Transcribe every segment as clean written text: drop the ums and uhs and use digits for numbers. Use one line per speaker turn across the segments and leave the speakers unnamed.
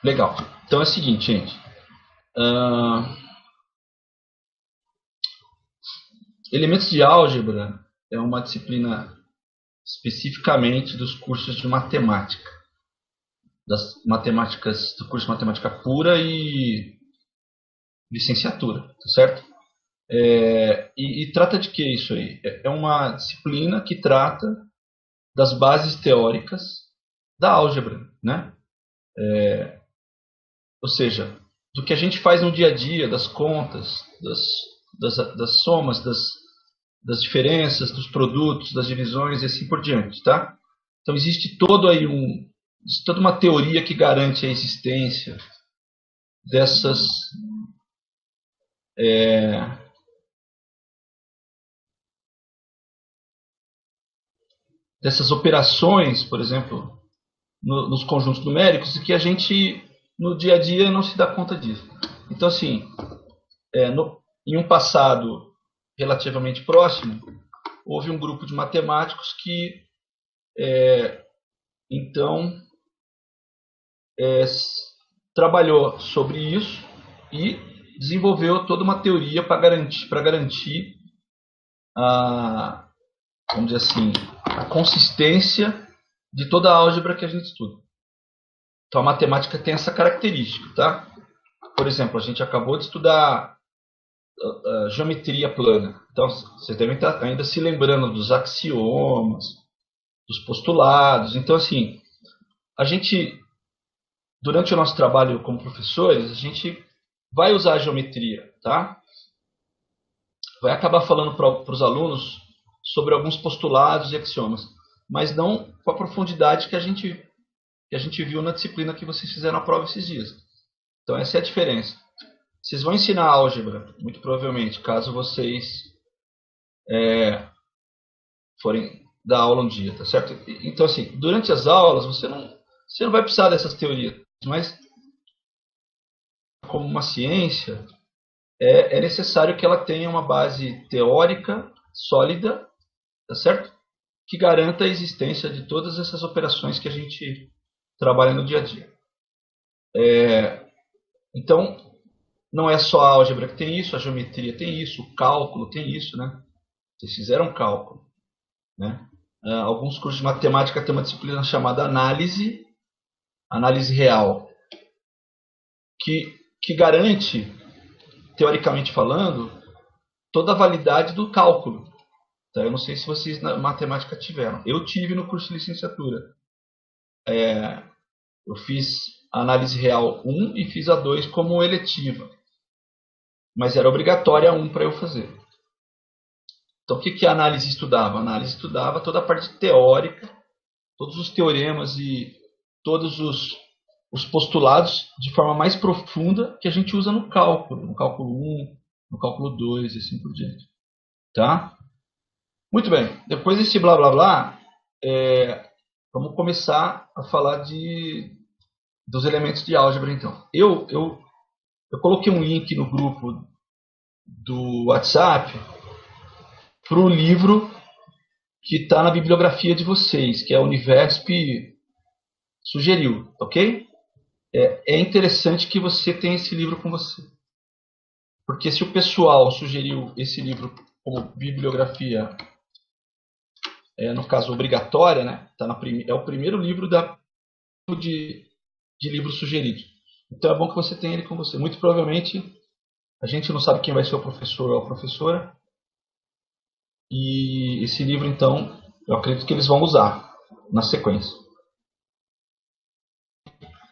Legal. Então é o seguinte, gente. Ah, elementos de álgebra é uma disciplina especificamente dos cursos de matemática, das matemáticas do curso de matemática pura e licenciatura, tá certo? E trata de que isso aí? É uma disciplina que trata das bases teóricas da álgebra, né? Ou seja, do que a gente faz no dia a dia, das contas, das somas, das diferenças, dos produtos, das divisões e assim por diante, tá? Então existe toda uma teoria que garante a existência dessas dessas operações, por exemplo, nos conjuntos numéricos, e que a gente no dia a dia não se dá conta disso. Então assim, em um passado relativamente próximo, houve um grupo de matemáticos que então é, trabalhou sobre isso e desenvolveu toda uma teoria para garantir a, vamos dizer assim, a consistência de toda a álgebra que a gente estuda. Então a matemática tem essa característica, tá? Por exemplo, a gente acabou de estudar geometria plana. Então vocês devem estar ainda se lembrando dos axiomas, dos postulados. Então assim, a gente durante o nosso trabalho como professores, a gente vai usar a geometria, tá? Vai acabar falando para os alunos sobre alguns postulados e axiomas, mas não com a profundidade que a gente viu na disciplina que vocês fizeram a prova esses dias. Então essa é a diferença. Vocês vão ensinar álgebra, muito provavelmente, caso vocês forem dar aula um dia, tá certo? Então assim, durante as aulas você não vai precisar dessas teorias, mas como uma ciência, é necessário que ela tenha uma base teórica sólida, tá certo? Que garanta a existência de todas essas operações que a gente trabalha no dia a dia. Então, não é só a álgebra que tem isso, a geometria tem isso, o cálculo tem isso, né? Vocês fizeram cálculo, né? Alguns cursos de matemática têm uma disciplina chamada análise real, que garante, teoricamente falando, toda a validade do cálculo. Tá? Eu não sei se vocês na matemática tiveram. Eu tive no curso de licenciatura. Eu fiz a análise real 1 e fiz a 2 como eletiva. Mas era obrigatória a 1 para eu fazer. Então o que a análise estudava? A análise estudava toda a parte teórica, todos os teoremas e todos os postulados de forma mais profunda que a gente usa no cálculo 1, no cálculo 2 e assim por diante. Tá? Muito bem, depois desse blá blá blá, vamos começar a falar dos elementos de álgebra então. Eu coloquei um link no grupo do WhatsApp para o livro que está na bibliografia de vocês, que a Univesp sugeriu, ok? É interessante que você tenha esse livro com você. Porque se o pessoal sugeriu esse livro como bibliografia, no caso obrigatória, né? É o primeiro livro de livros sugeridos. Então é bom que você tenha ele com você. Muito provavelmente a gente não sabe quem vai ser o professor ou a professora. E esse livro, então, eu acredito que eles vão usar na sequência.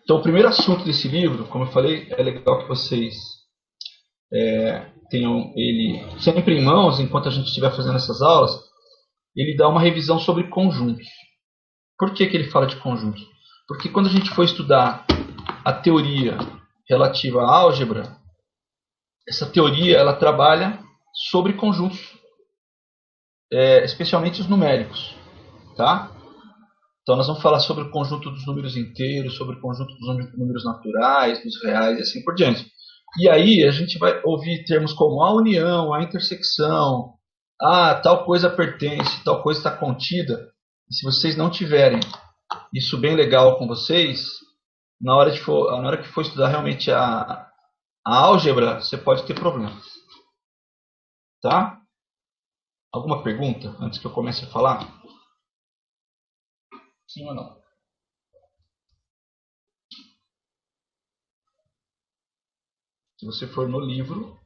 Então, o primeiro assunto desse livro, como eu falei, é legal que vocês tenham ele sempre em mãos enquanto a gente estiver fazendo essas aulas. Ele dá uma revisão sobre conjuntos. Por que ele fala de conjuntos? Porque quando a gente for estudar a teoria relativa à álgebra, essa teoria ela trabalha sobre conjuntos, especialmente os numéricos, tá? Então nós vamos falar sobre o conjunto dos números inteiros, sobre o conjunto dos números naturais, dos reais e assim por diante. E aí a gente vai ouvir termos como a união, a intersecção, tal coisa pertence, tal coisa está contida. E se vocês não tiverem isso bem legal com vocês, na hora que for estudar realmente a álgebra, você pode ter problemas. Tá? Alguma pergunta antes que eu comece a falar? Sim ou não? Se você for no livro,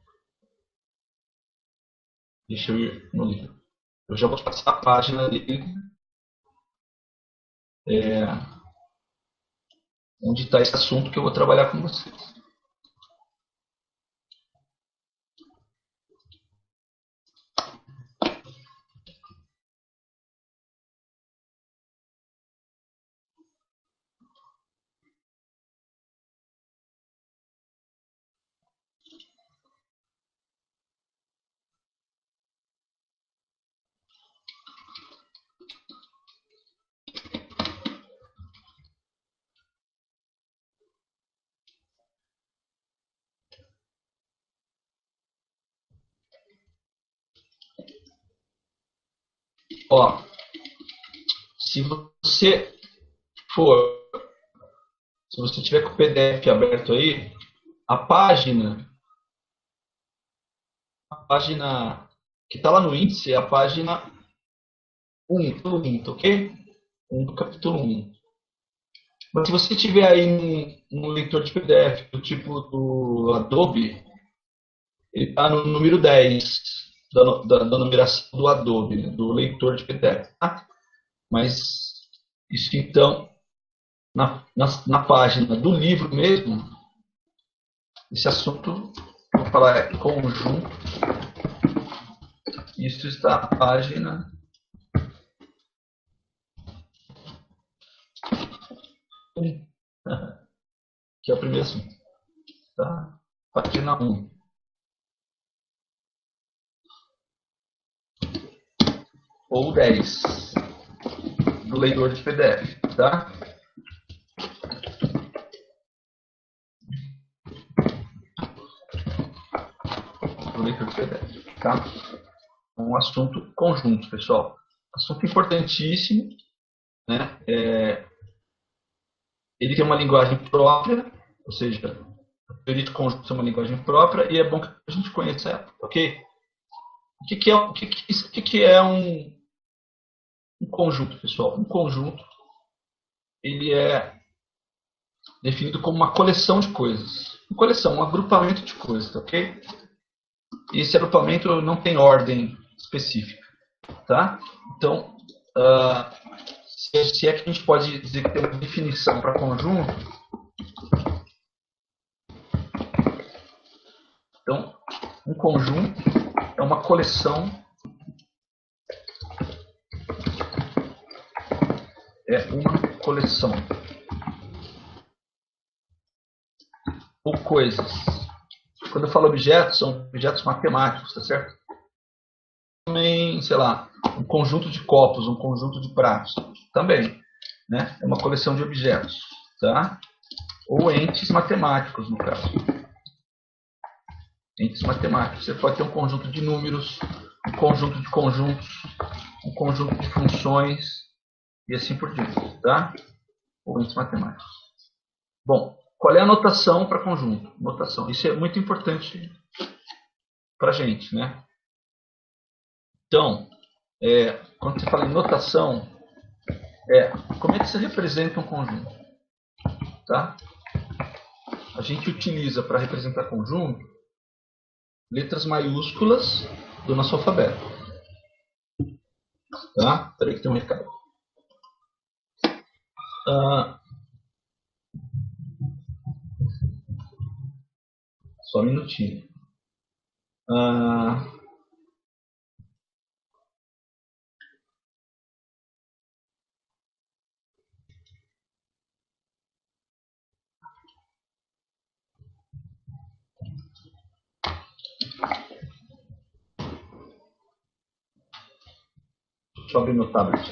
deixa eu ir no livro. Eu já vou te passar a página dele, onde está esse assunto que eu vou trabalhar com vocês. Ó, se você for, se você tiver com o PDF aberto aí, a página, a página que está lá no índice é a página 1 do índice, ok? 1 do capítulo 1. Mas se você tiver aí um leitor de PDF do tipo do Adobe, ele está no número 10 da numeração do Adobe, né, do leitor de PDF. Tá? Mas isso então, na página do livro mesmo, esse assunto, vou falar é conjunto, isso está na página que é o primeiro assunto. Tá? Página 1. Ou 10 do leitor de PDF. Tá? Do leitor de PDF. Tá? Um assunto conjunto, pessoal. Assunto importantíssimo. Né? Ele tem uma linguagem própria, ou seja, a teoria de conjuntos é uma linguagem própria e é bom que a gente conheça ela, ok? O que é um conjunto, pessoal? Um conjunto ele é definido como uma coleção de coisas. Uma coleção, um agrupamento de coisas, ok? E esse agrupamento não tem ordem específica, tá? Então, se é que a gente pode dizer que tem uma definição para conjunto, então, um conjunto é uma coleção, ou coisas. Quando eu falo objetos, são objetos matemáticos, tá certo? Também, sei lá, um conjunto de copos, um conjunto de pratos, também, né? É uma coleção de objetos, tá? Ou entes matemáticos, no caso. Entes matemáticos. Você pode ter um conjunto de números, um conjunto de conjuntos, um conjunto de funções e assim por diante, tá? Ou entes matemáticos. Bom, qual é a notação para conjunto? Notação. Isso é muito importante para a gente, né? Então, quando você fala em notação, como é que se representa um conjunto? Tá? A gente utiliza para representar conjunto letras maiúsculas do nosso alfabeto. Tá? Espera aí que tem um recado. Só um minutinho. Deixa eu abrir meu tablet.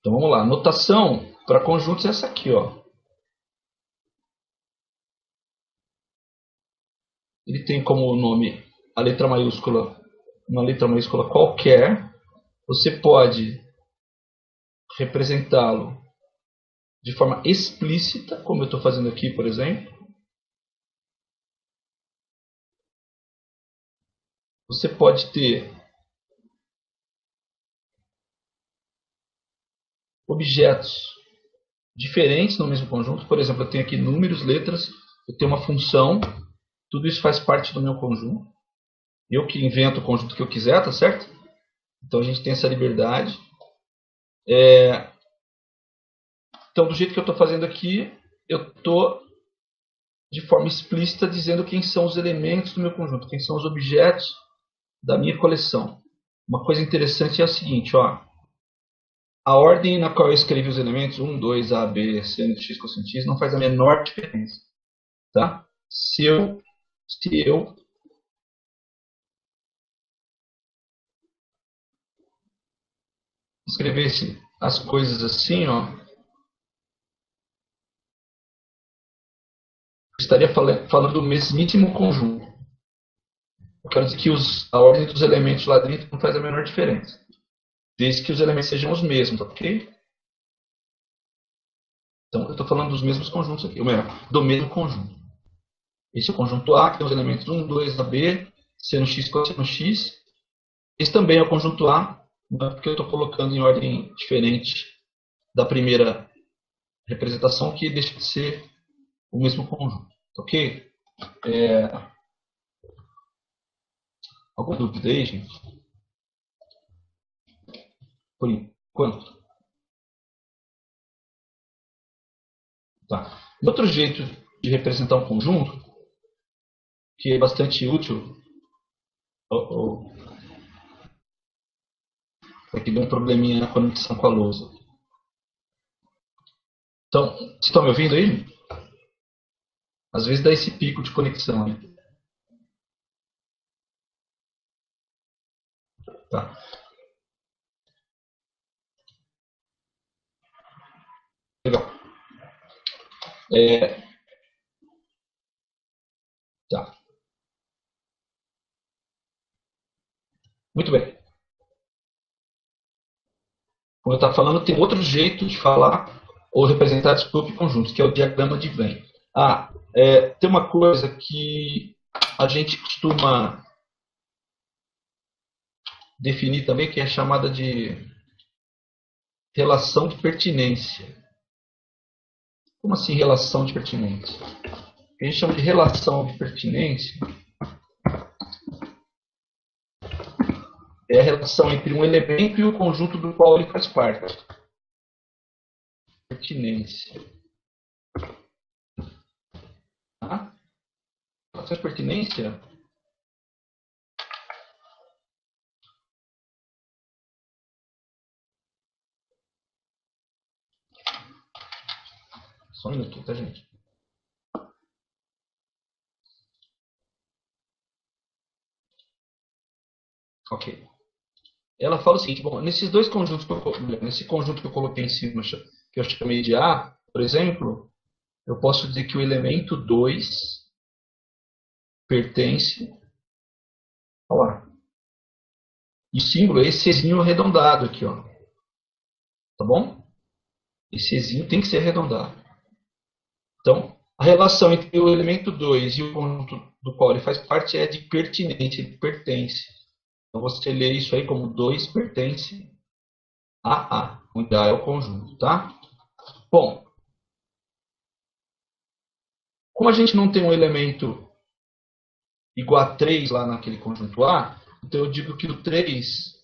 Então vamos lá. Notação para conjuntos é essa aqui, ó. Ele tem como nome a letra maiúscula, uma letra maiúscula qualquer. Você pode representá-lo de forma explícita, como eu estou fazendo aqui, por exemplo. Você pode ter objetos diferentes no mesmo conjunto. Por exemplo, eu tenho aqui números, letras, eu tenho uma função, tudo isso faz parte do meu conjunto. Eu que invento o conjunto que eu quiser, tá certo? Então a gente tem essa liberdade. Então, do jeito que eu estou fazendo aqui, eu estou de forma explícita dizendo quem são os elementos do meu conjunto, quem são os objetos da minha coleção. Uma coisa interessante é a seguinte, ó. A ordem na qual eu escrevi os elementos, 1, 2, A, B, seno, x, cosseno x, não faz a menor diferença. Tá? Se eu escrevesse as coisas assim, ó, eu estaria falando do mesmíssimo conjunto. Eu quero dizer que a ordem dos elementos lá dentro não faz a menor diferença. Desde que os elementos sejam os mesmos, ok? Então, eu estou falando dos mesmos conjuntos aqui, ou melhor, do mesmo conjunto. Esse é o conjunto A, que tem os elementos 1, 2, AB, seno x, cosseno x. Esse também é o conjunto A, porque eu estou colocando em ordem diferente da primeira representação, que deixa de ser o mesmo conjunto. Ok? Alguma dúvida aí, gente? Por enquanto. Tá. Outro jeito de representar um conjunto, que é bastante útil, aqui deu um probleminha na conexão com a lousa. Então, vocês estão me ouvindo aí? Às vezes dá esse pico de conexão. Né? Tá. Legal. Tá. Muito bem. Como eu estava falando, tem outro jeito de falar ou representar subconjuntos, que é o diagrama de Venn. Tem uma coisa que a gente costuma definir também, que é chamada de relação de pertinência. Como assim relação de pertinência? O que a gente chama de relação de pertinência é a relação entre um elemento e o conjunto do qual ele faz parte. Pertinência. Tá? Relação de pertinência só um minuto, tá, gente? Ok. Ela fala o seguinte, bom, nesses dois conjuntos nesse conjunto que eu coloquei em cima, que eu chamei de A, por exemplo, eu posso dizer que o elemento 2 pertence ao A. E o símbolo é esse Ezinho arredondado aqui, ó. Tá bom? Esse Ezinho tem que ser arredondado. Então, a relação entre o elemento 2 e o conjunto do qual ele faz parte é de pertinente, de pertence. Então, você lê isso aí como 2 pertence a A, onde A é o conjunto, tá? Bom, como a gente não tem um elemento igual a 3 lá naquele conjunto A, então eu digo que o 3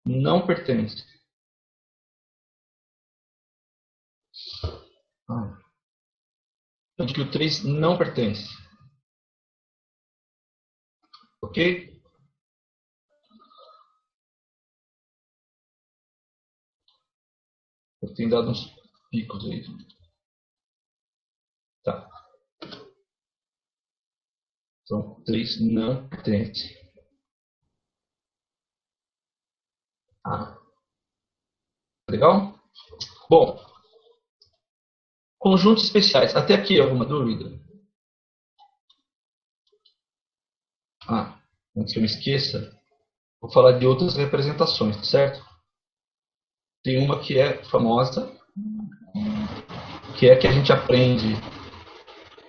não pertence. Eu digo que o 3 não pertence. Ok? Eu tenho dado uns picos aí. Tá. Então, 3 não pertence a. Legal? Bom, conjuntos especiais. Até aqui alguma dúvida? Antes que eu me esqueça, vou falar de outras representações, certo? Tem uma que é famosa, que é a que a gente aprende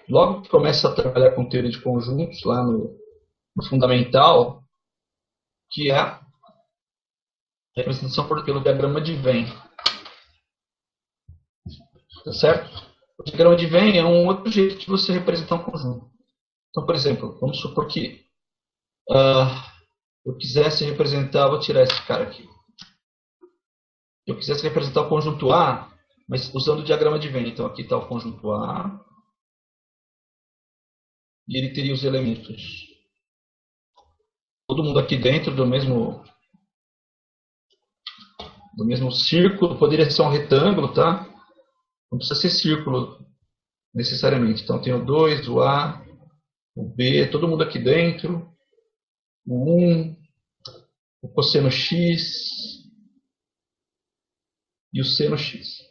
logo que começa a trabalhar com teoria de conjuntos, lá no fundamental, que é a representação pelo diagrama de Venn. Tá certo? O diagrama de Venn é um outro jeito de você representar um conjunto. Então, por exemplo, vamos supor que eu quisesse representar, vou tirar esse cara aqui. Eu quisesse representar o conjunto A, mas usando o diagrama de Venn. Então, aqui está o conjunto A. E ele teria os elementos. Todo mundo aqui dentro do mesmo círculo. Poderia ser um retângulo, tá? Não precisa ser círculo necessariamente. Então, tem o 2, o A, o B, todo mundo aqui dentro. O 1, o cosseno X e o seno X.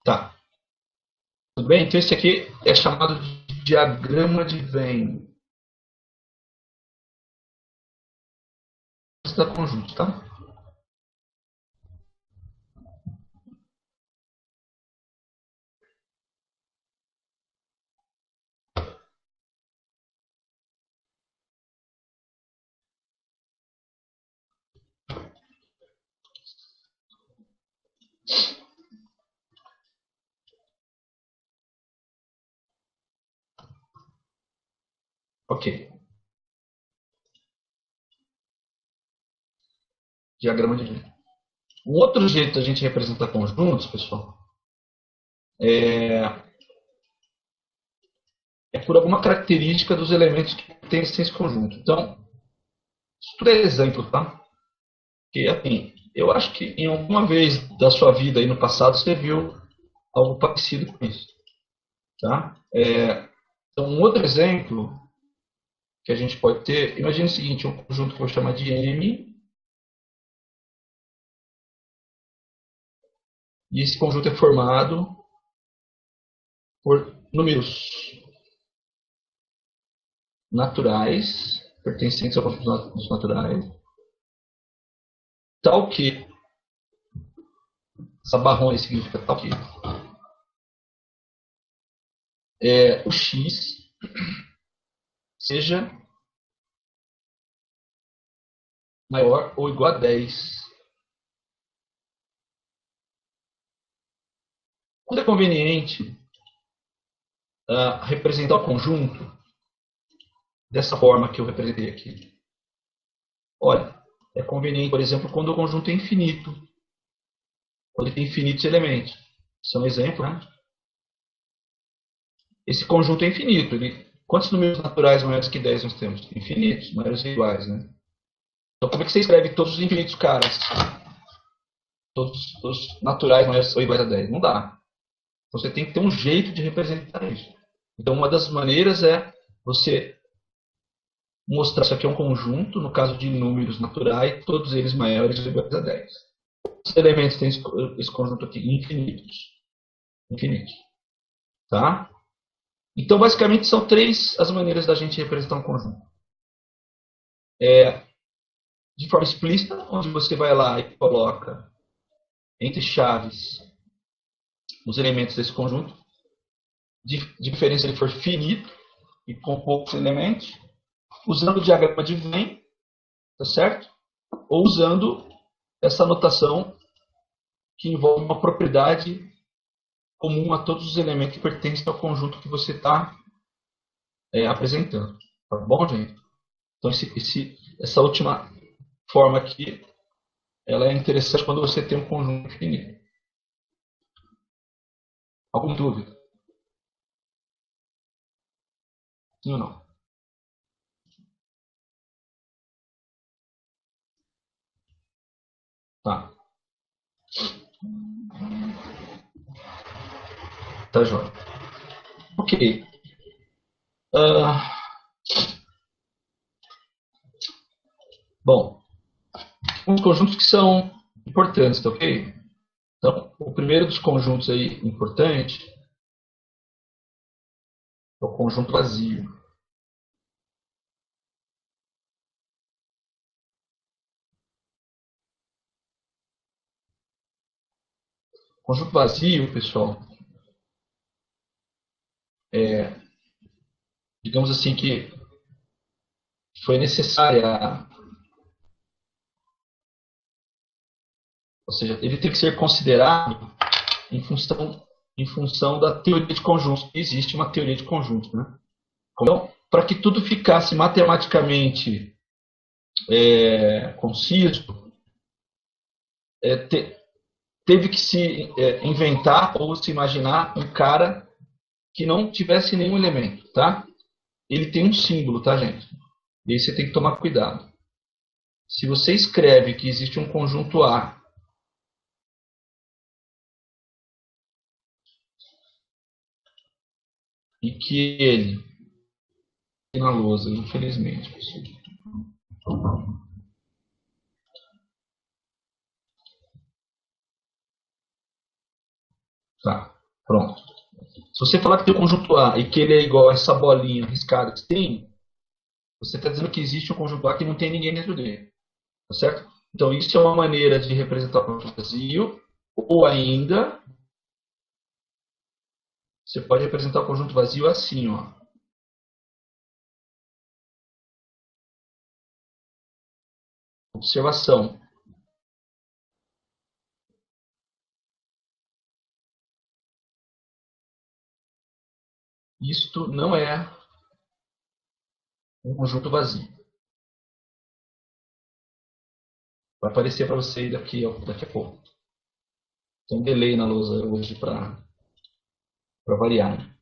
Tá. Tudo bem? Então, esse aqui é chamado de diagrama de Venn. Da conjunto, tá? Ok. Diagrama de Venn. Um outro jeito da gente representar conjuntos, pessoal, é por alguma característica dos elementos que tem esse conjunto. Então, isso tudo é exemplo, tá? Que, assim, eu acho que em alguma vez da sua vida aí no passado você viu algo parecido com isso, tá? Então, um outro exemplo que a gente pode ter, imagine o seguinte, um conjunto que eu vou chamar de M, e esse conjunto é formado por números naturais, pertencentes ao conjunto dos naturais, tal que, essa barra aí significa tal que, o x seja maior ou igual a 10. Quando é conveniente representar o conjunto dessa forma que eu representei aqui? Olha, é conveniente, por exemplo, quando o conjunto é infinito, quando ele tem infinitos elementos. Isso é um exemplo, né? Esse conjunto é infinito. Quantos números naturais maiores que 10 nós temos? Infinitos, maiores ou iguais, né? Então, como é que você escreve todos os infinitos caras? Todos os naturais maiores ou iguais a 10? Não dá. Então, você tem que ter um jeito de representar isso. Então, uma das maneiras é você mostrar isso aqui é um conjunto, no caso de números naturais, todos eles maiores ou iguais a 10. Os elementos têm esse conjunto aqui, infinitos. Infinitos. Tá? Então, basicamente, são três as maneiras da gente representar um conjunto. De forma explícita, onde você vai lá e coloca entre chaves os elementos desse conjunto, de diferença se ele for finito e com poucos elementos, usando o diagrama de Venn, tá certo? Ou usando essa notação que envolve uma propriedade comum a todos os elementos que pertencem ao conjunto que você está apresentando. Tá bom, gente? Então, essa última forma aqui, ela é interessante quando você tem um conjunto finito. Alguma dúvida? Sim ou não? Tá. Tá joia. Ok. Ah, bom, uns conjuntos que são importantes, tá ok? Então, o primeiro dos conjuntos aí importante é o conjunto vazio. O conjunto vazio, pessoal, digamos assim que foi necessária, ou seja, ele tem que ser considerado em função da teoria de conjuntos. Existe uma teoria de conjuntos, né? Então, para que tudo ficasse matematicamente conciso, teve que se inventar ou se imaginar um cara que não tivesse nenhum elemento, tá? Ele tem um símbolo, tá, gente? E aí você tem que tomar cuidado. Se você escreve que existe um conjunto A e que ele na lousa, infelizmente, pessoal. Tá, pronto. Se você falar que tem um conjunto A e que ele é igual a essa bolinha riscada que tem, você está dizendo que existe um conjunto A que não tem ninguém dentro dele. Tá certo? Então, isso é uma maneira de representar o conjunto vazio, ou ainda, você pode representar o conjunto vazio assim, ó. Observação. Isto não é um conjunto vazio. Vai aparecer para você daqui a pouco. Tem um delay na lousa hoje para variar. Né?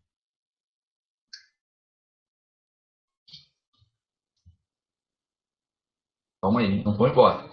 Calma aí, não vou embora.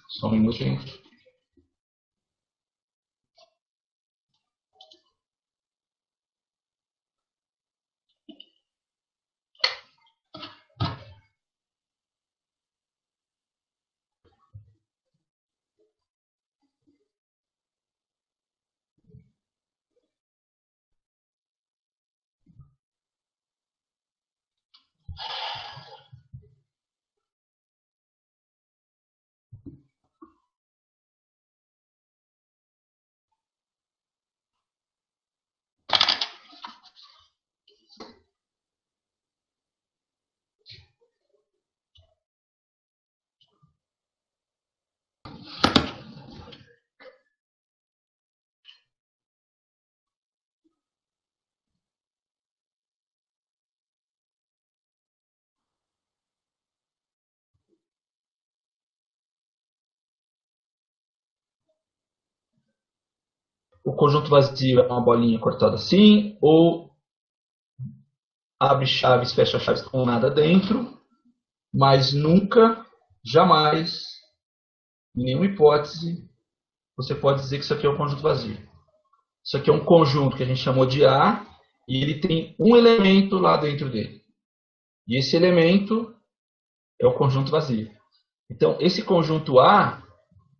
Só um minutinho. O conjunto vazio é uma bolinha cortada assim, ou abre chaves, fecha chaves com nada dentro, mas nunca, jamais, em nenhuma hipótese, você pode dizer que isso aqui é um conjunto vazio. Isso aqui é um conjunto que a gente chamou de A e ele tem um elemento lá dentro dele. E esse elemento é o conjunto vazio. Então, esse conjunto A,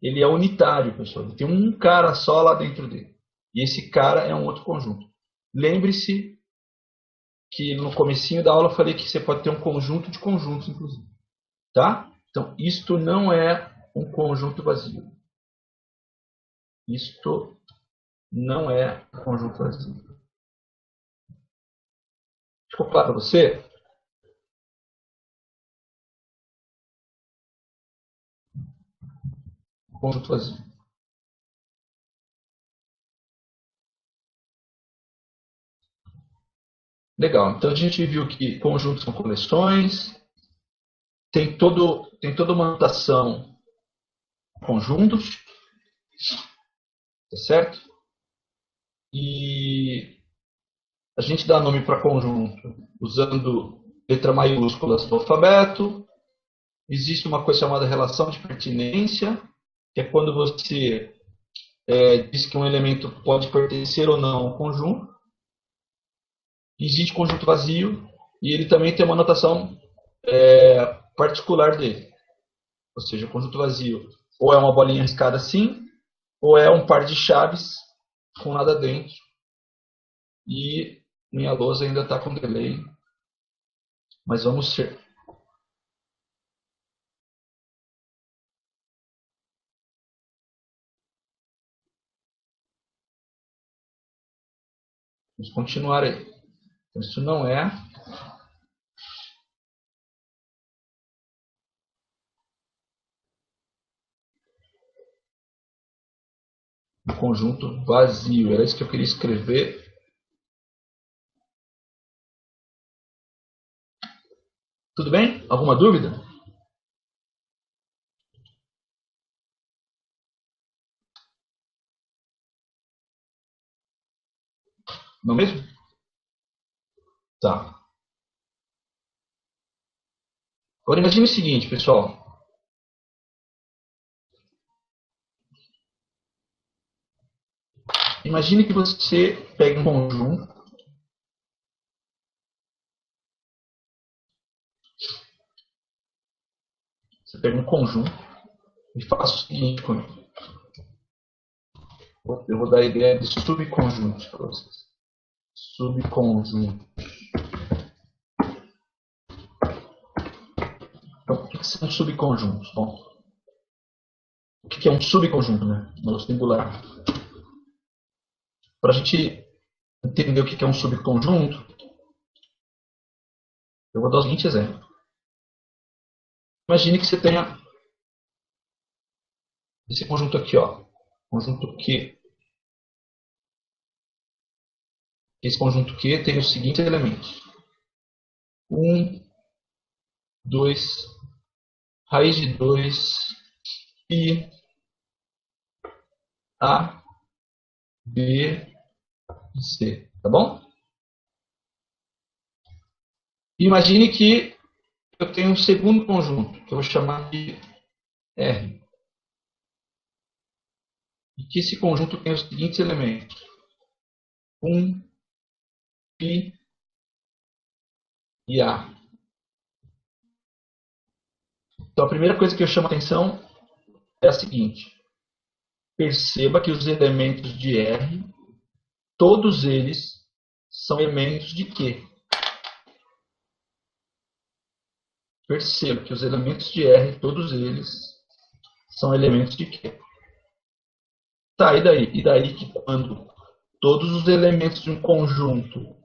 ele é unitário, pessoal. Ele tem um cara só lá dentro dele. E esse cara é um outro conjunto. Lembre-se que no comecinho da aula eu falei que você pode ter um conjunto de conjuntos, inclusive. Tá? Então, isto não é um conjunto vazio. Isto não é um conjunto vazio. Ficou claro para você? Conjunto vazio. Legal. Então a gente viu que conjuntos são coleções. Tem toda uma notação conjuntos, tá certo? E a gente dá nome para conjunto usando letra maiúsculas do alfabeto. Existe uma coisa chamada relação de pertinência, que é quando você diz que um elemento pode pertencer ou não ao conjunto. Existe conjunto vazio e ele também tem uma notação particular dele. Ou seja, o conjunto vazio ou é uma bolinha riscada assim, ou é um par de chaves com nada dentro. E minha lousa ainda está com delay, mas vamos ser. Vamos continuar aí. Então, isso não é um conjunto vazio. Era isso que eu queria escrever. Tudo bem? Alguma dúvida? Não mesmo? Tá. Agora imagine o seguinte, pessoal. Imagine que você pega um conjunto. Você pega um conjunto e faça o seguinte com ele. Eu vou dar a ideia de subconjuntos para vocês. Subconjunto. Então, o que são subconjuntos? Bom, o que é um subconjunto, né? No singular. Para a gente entender o que é um subconjunto, eu vou dar o seguinte exemplo. Imagine que você tenha esse conjunto aqui, ó. Conjunto Q. Esse conjunto Q tem os seguintes elementos. 1, 2, raiz de 2, π, A, B e C. Tá bom? Imagine que eu tenho um segundo conjunto, que eu vou chamar de R. E que esse conjunto tem os seguintes elementos. 1, π e A. Então a primeira coisa que eu chamo a atenção é a seguinte. Perceba que os elementos de R, todos eles são elementos de Q. Perceba que os elementos de R, todos eles são elementos de Q. Tá, e daí? E daí que quando todos os elementos de um conjunto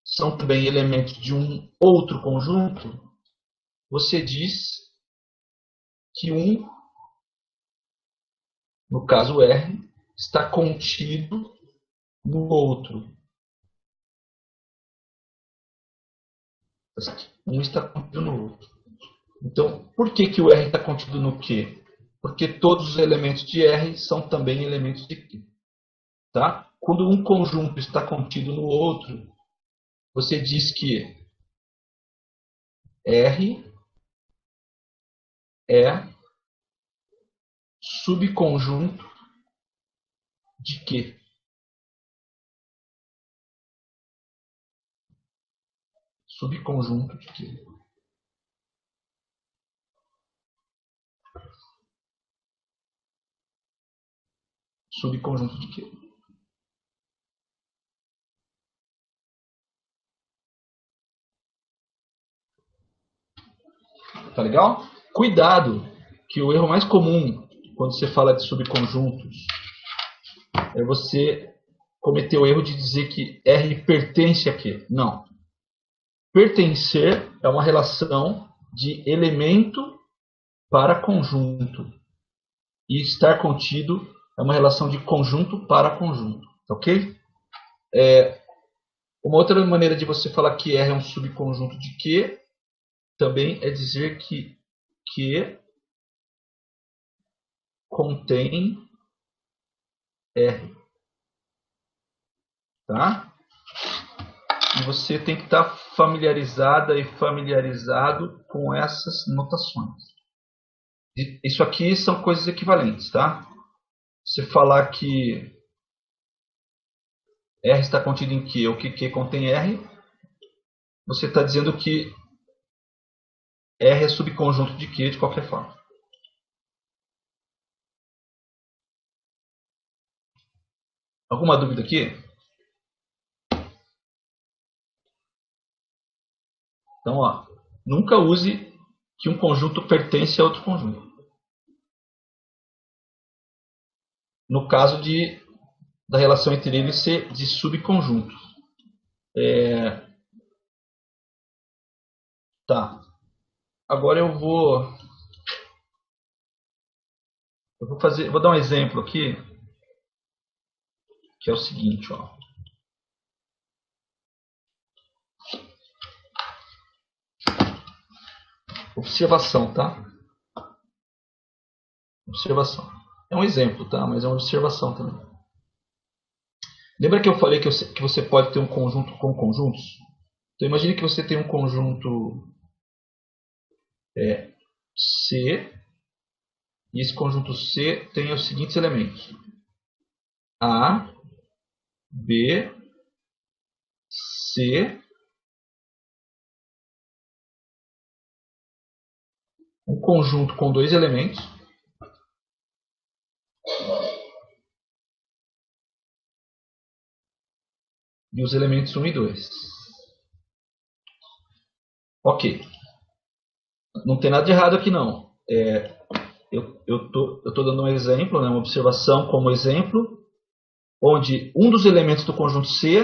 são também elementos de um outro conjunto, você diz que um, no caso R, está contido no outro. Um está contido no outro. Então, por que o R está contido no Q? Porque todos os elementos de R são também elementos de Q. Tá? Quando um conjunto está contido no outro, você diz que R é subconjunto de Q. Subconjunto de Q. Subconjunto de Q. Tá legal? Cuidado, que o erro mais comum quando você fala de subconjuntos é você cometer o erro de dizer que R pertence a quê? Não. Pertencer é uma relação de elemento para conjunto. E estar contido é uma relação de conjunto para conjunto. Ok? Uma outra maneira de você falar que R é um subconjunto de Q também é dizer que Q contém R. Tá? E você tem que estar familiarizada e familiarizado com essas notações. Isso aqui são coisas equivalentes, tá? Você falar que R está contido em Q ou que Q contém R, você está dizendo que R é subconjunto de Q de qualquer forma. Alguma dúvida aqui? Então, ó, nunca use que um conjunto pertence a outro conjunto. No caso da relação entre eles ser de subconjuntos. Tá. Agora vou dar um exemplo aqui, que é o seguinte, ó. Observação, tá? Observação. É um exemplo, tá? Mas é uma observação também. Lembra que eu falei que você pode ter um conjunto com conjuntos? Então imagine que você tem um conjunto C, e esse conjunto C tem os seguintes elementos: A, B, C, um conjunto com dois elementos, e os elementos 1 e 2. Ok. Não tem nada de errado aqui não. Eu tô dando um exemplo, né, uma observação como exemplo, onde um dos elementos do conjunto C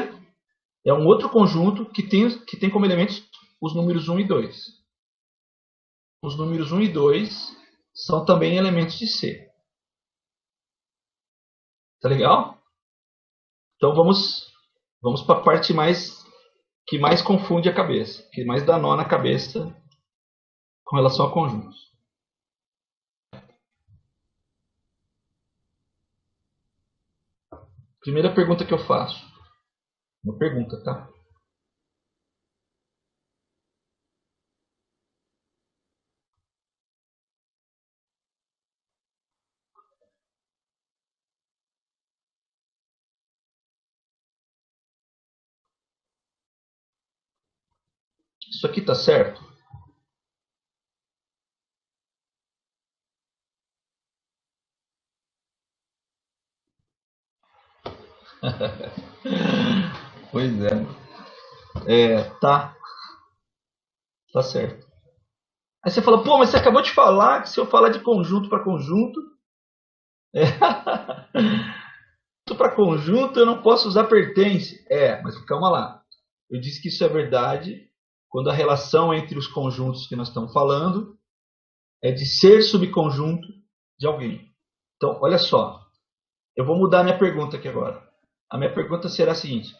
é um outro conjunto que tem como elementos os números 1 e 2. Os números 1 e 2 são também elementos de C. Tá legal? Então vamos para a parte que mais confunde a cabeça, que mais dá nó na cabeça com relação a conjuntos. Primeira pergunta que eu faço. Uma pergunta, tá? Isso aqui tá certo? Pois é. Tá. Tá certo. Aí você fala, pô, mas você acabou de falar que se eu falar de conjunto para conjunto, para conjunto eu não posso usar pertence. Mas calma lá. Eu disse que isso é verdade quando a relação entre os conjuntos que nós estamos falando é de ser subconjunto de alguém. Então, olha só. Eu vou mudar a minha pergunta aqui agora. A minha pergunta será a seguinte: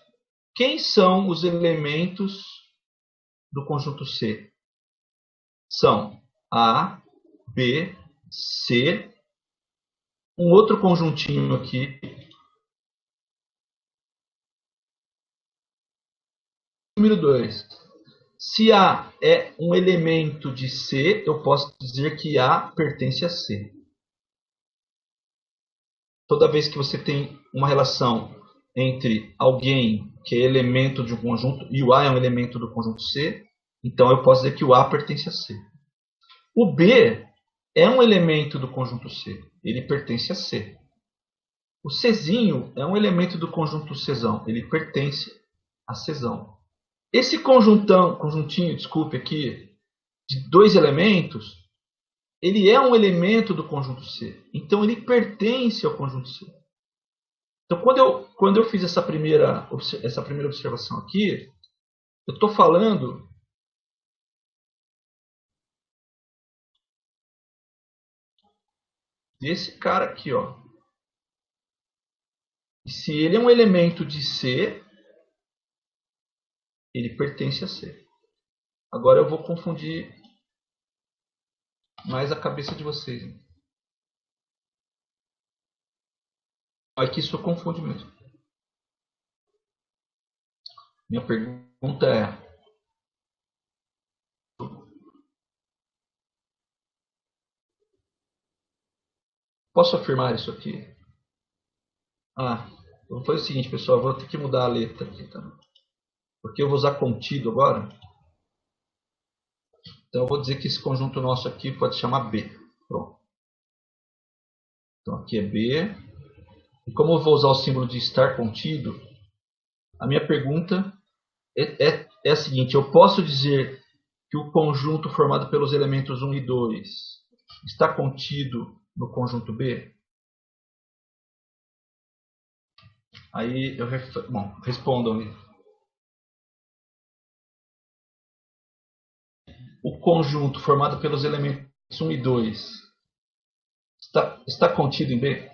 quem são os elementos do conjunto C? São A, B, C, um outro conjuntinho aqui. Número 2. Se A é um elemento de C, eu posso dizer que A pertence a C. Toda vez que você tem uma relação entre alguém que é elemento de um conjunto e o A é um elemento do conjunto C, então eu posso dizer que o A pertence a C. O B é um elemento do conjunto C, ele pertence a C. O Czinho é um elemento do conjunto Czão, ele pertence a Czão. Esse conjuntinho, desculpe aqui, de dois elementos, ele é um elemento do conjunto C. Então ele pertence ao conjunto C. Então quando eu fiz essa primeira observação aqui, eu estou falando desse cara aqui, ó. E se ele é um elemento de C, ele pertence a C. Agora eu vou confundir mais a cabeça de vocês. Aqui isso confunde mesmo. Minha pergunta é: posso afirmar isso aqui? Eu vou fazer o seguinte, pessoal. Eu vou ter que mudar a letra aqui, tá? Porque eu vou usar contido agora. Então eu vou dizer que esse conjunto nosso aqui pode chamar B. Pronto. Então aqui é B. E como eu vou usar o símbolo de estar contido, a minha pergunta é a seguinte: eu posso dizer que o conjunto formado pelos elementos 1 e 2 está contido no conjunto B? Aí eu respondam aí. O conjunto formado pelos elementos 1 e 2 está contido em B?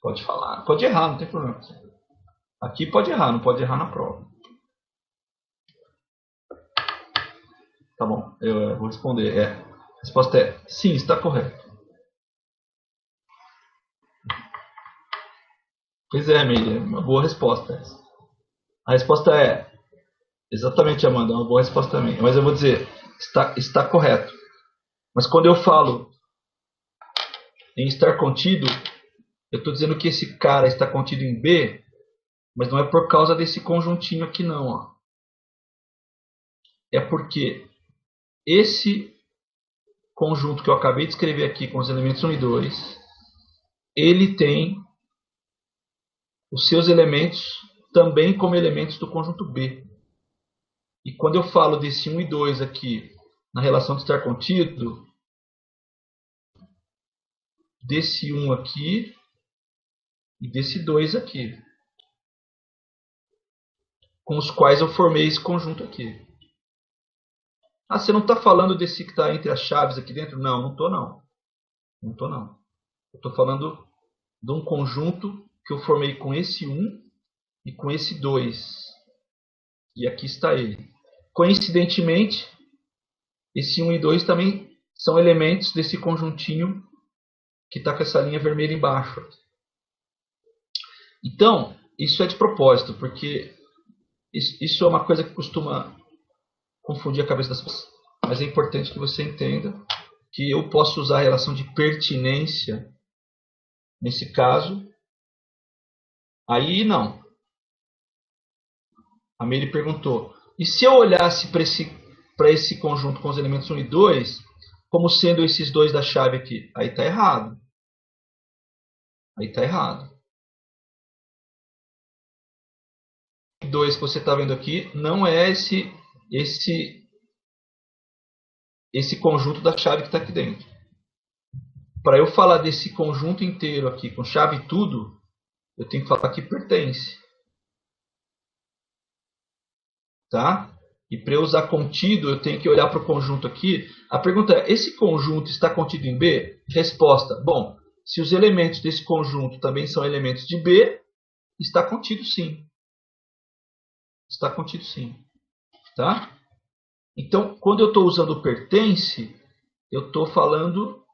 Pode falar. Pode errar, não tem problema. Aqui pode errar, não pode errar na prova. Tá bom, eu vou responder. A resposta é sim, está correto. Pois é, Meire, uma boa resposta essa. A resposta é exatamente, Amanda, uma boa resposta também. Mas eu vou dizer, está correto. Mas quando eu falo em estar contido, eu estou dizendo que esse cara está contido em B, mas não é por causa desse conjuntinho aqui não. Ó. É porque esse conjunto que eu acabei de escrever aqui com os elementos 1 e 2, ele tem os seus elementos também como elementos do conjunto B. E quando eu falo desse 1 e 2 aqui na relação de estar contido, desse 1 aqui e desse 2 aqui, com os quais eu formei esse conjunto aqui. Você não está falando desse que está entre as chaves aqui dentro? Não, não estou não. Não estou não. Eu estou falando de um conjunto que eu formei com esse 1 e com esse 2. E aqui está ele. Coincidentemente, esse 1 e 2 também são elementos desse conjuntinho que está com essa linha vermelha embaixo. Então, isso é de propósito, porque isso é uma coisa que costuma confundir a cabeça das pessoas. Mas é importante que você entenda que eu posso usar a relação de pertinência nesse caso. Aí não. A Meire perguntou: e se eu olhasse para esse conjunto com os elementos 1 e 2 como sendo esses dois da chave aqui? Aí está errado. Aí está errado. O 2 que você está vendo aqui não é esse conjunto da chave que está aqui dentro. Para eu falar desse conjunto inteiro aqui com chave e tudo, eu tenho que falar que pertence. Tá? E para eu usar contido, eu tenho que olhar para o conjunto aqui. A pergunta é: esse conjunto está contido em B? Resposta: bom, se os elementos desse conjunto também são elementos de B, está contido sim. Está contido sim. Tá? Então, quando eu estou usando o pertence, eu estou falando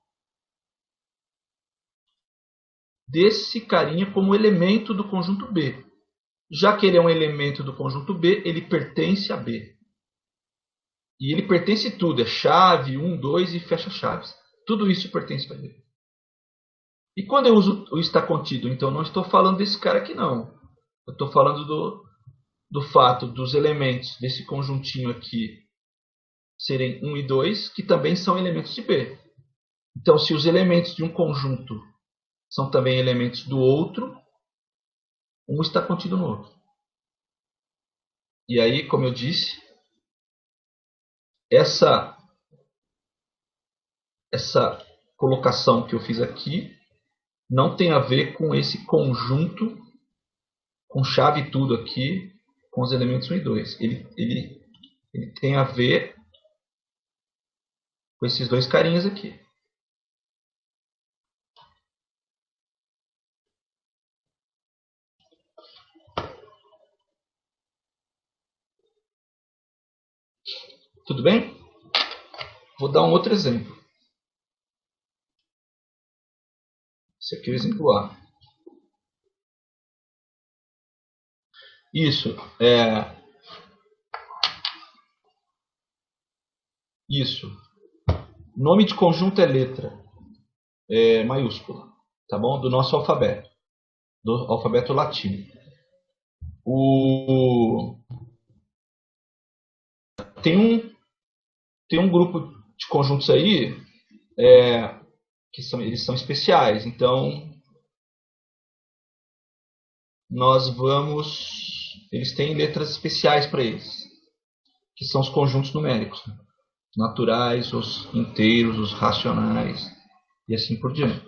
desse carinha como elemento do conjunto B. Já que ele é um elemento do conjunto B, ele pertence a B. E ele pertence a tudo, é chave, 1, 2 e fecha chaves. Tudo isso pertence a B. E quando eu uso o está contido, então não estou falando desse cara aqui não. Eu estou falando do fato dos elementos desse conjuntinho aqui serem 1 e 2, que também são elementos de B. Então, se os elementos de um conjunto são também elementos do outro, um está contido no outro. E aí, como eu disse, essa colocação que eu fiz aqui não tem a ver com esse conjunto, com chave e tudo aqui, com os elementos 1 e 2. Ele tem a ver com esses dois carinhas aqui. Tudo bem? Vou dar um outro exemplo. Esse aqui é o exemplo A. Isso. Isso. Nome de conjunto é letra. Maiúscula. Tá bom? Do nosso alfabeto. Do alfabeto latino. Tem um grupo de conjuntos aí que eles são especiais. Então, eles têm letras especiais para eles, que são os conjuntos numéricos, naturais, os inteiros, os racionais e assim por diante.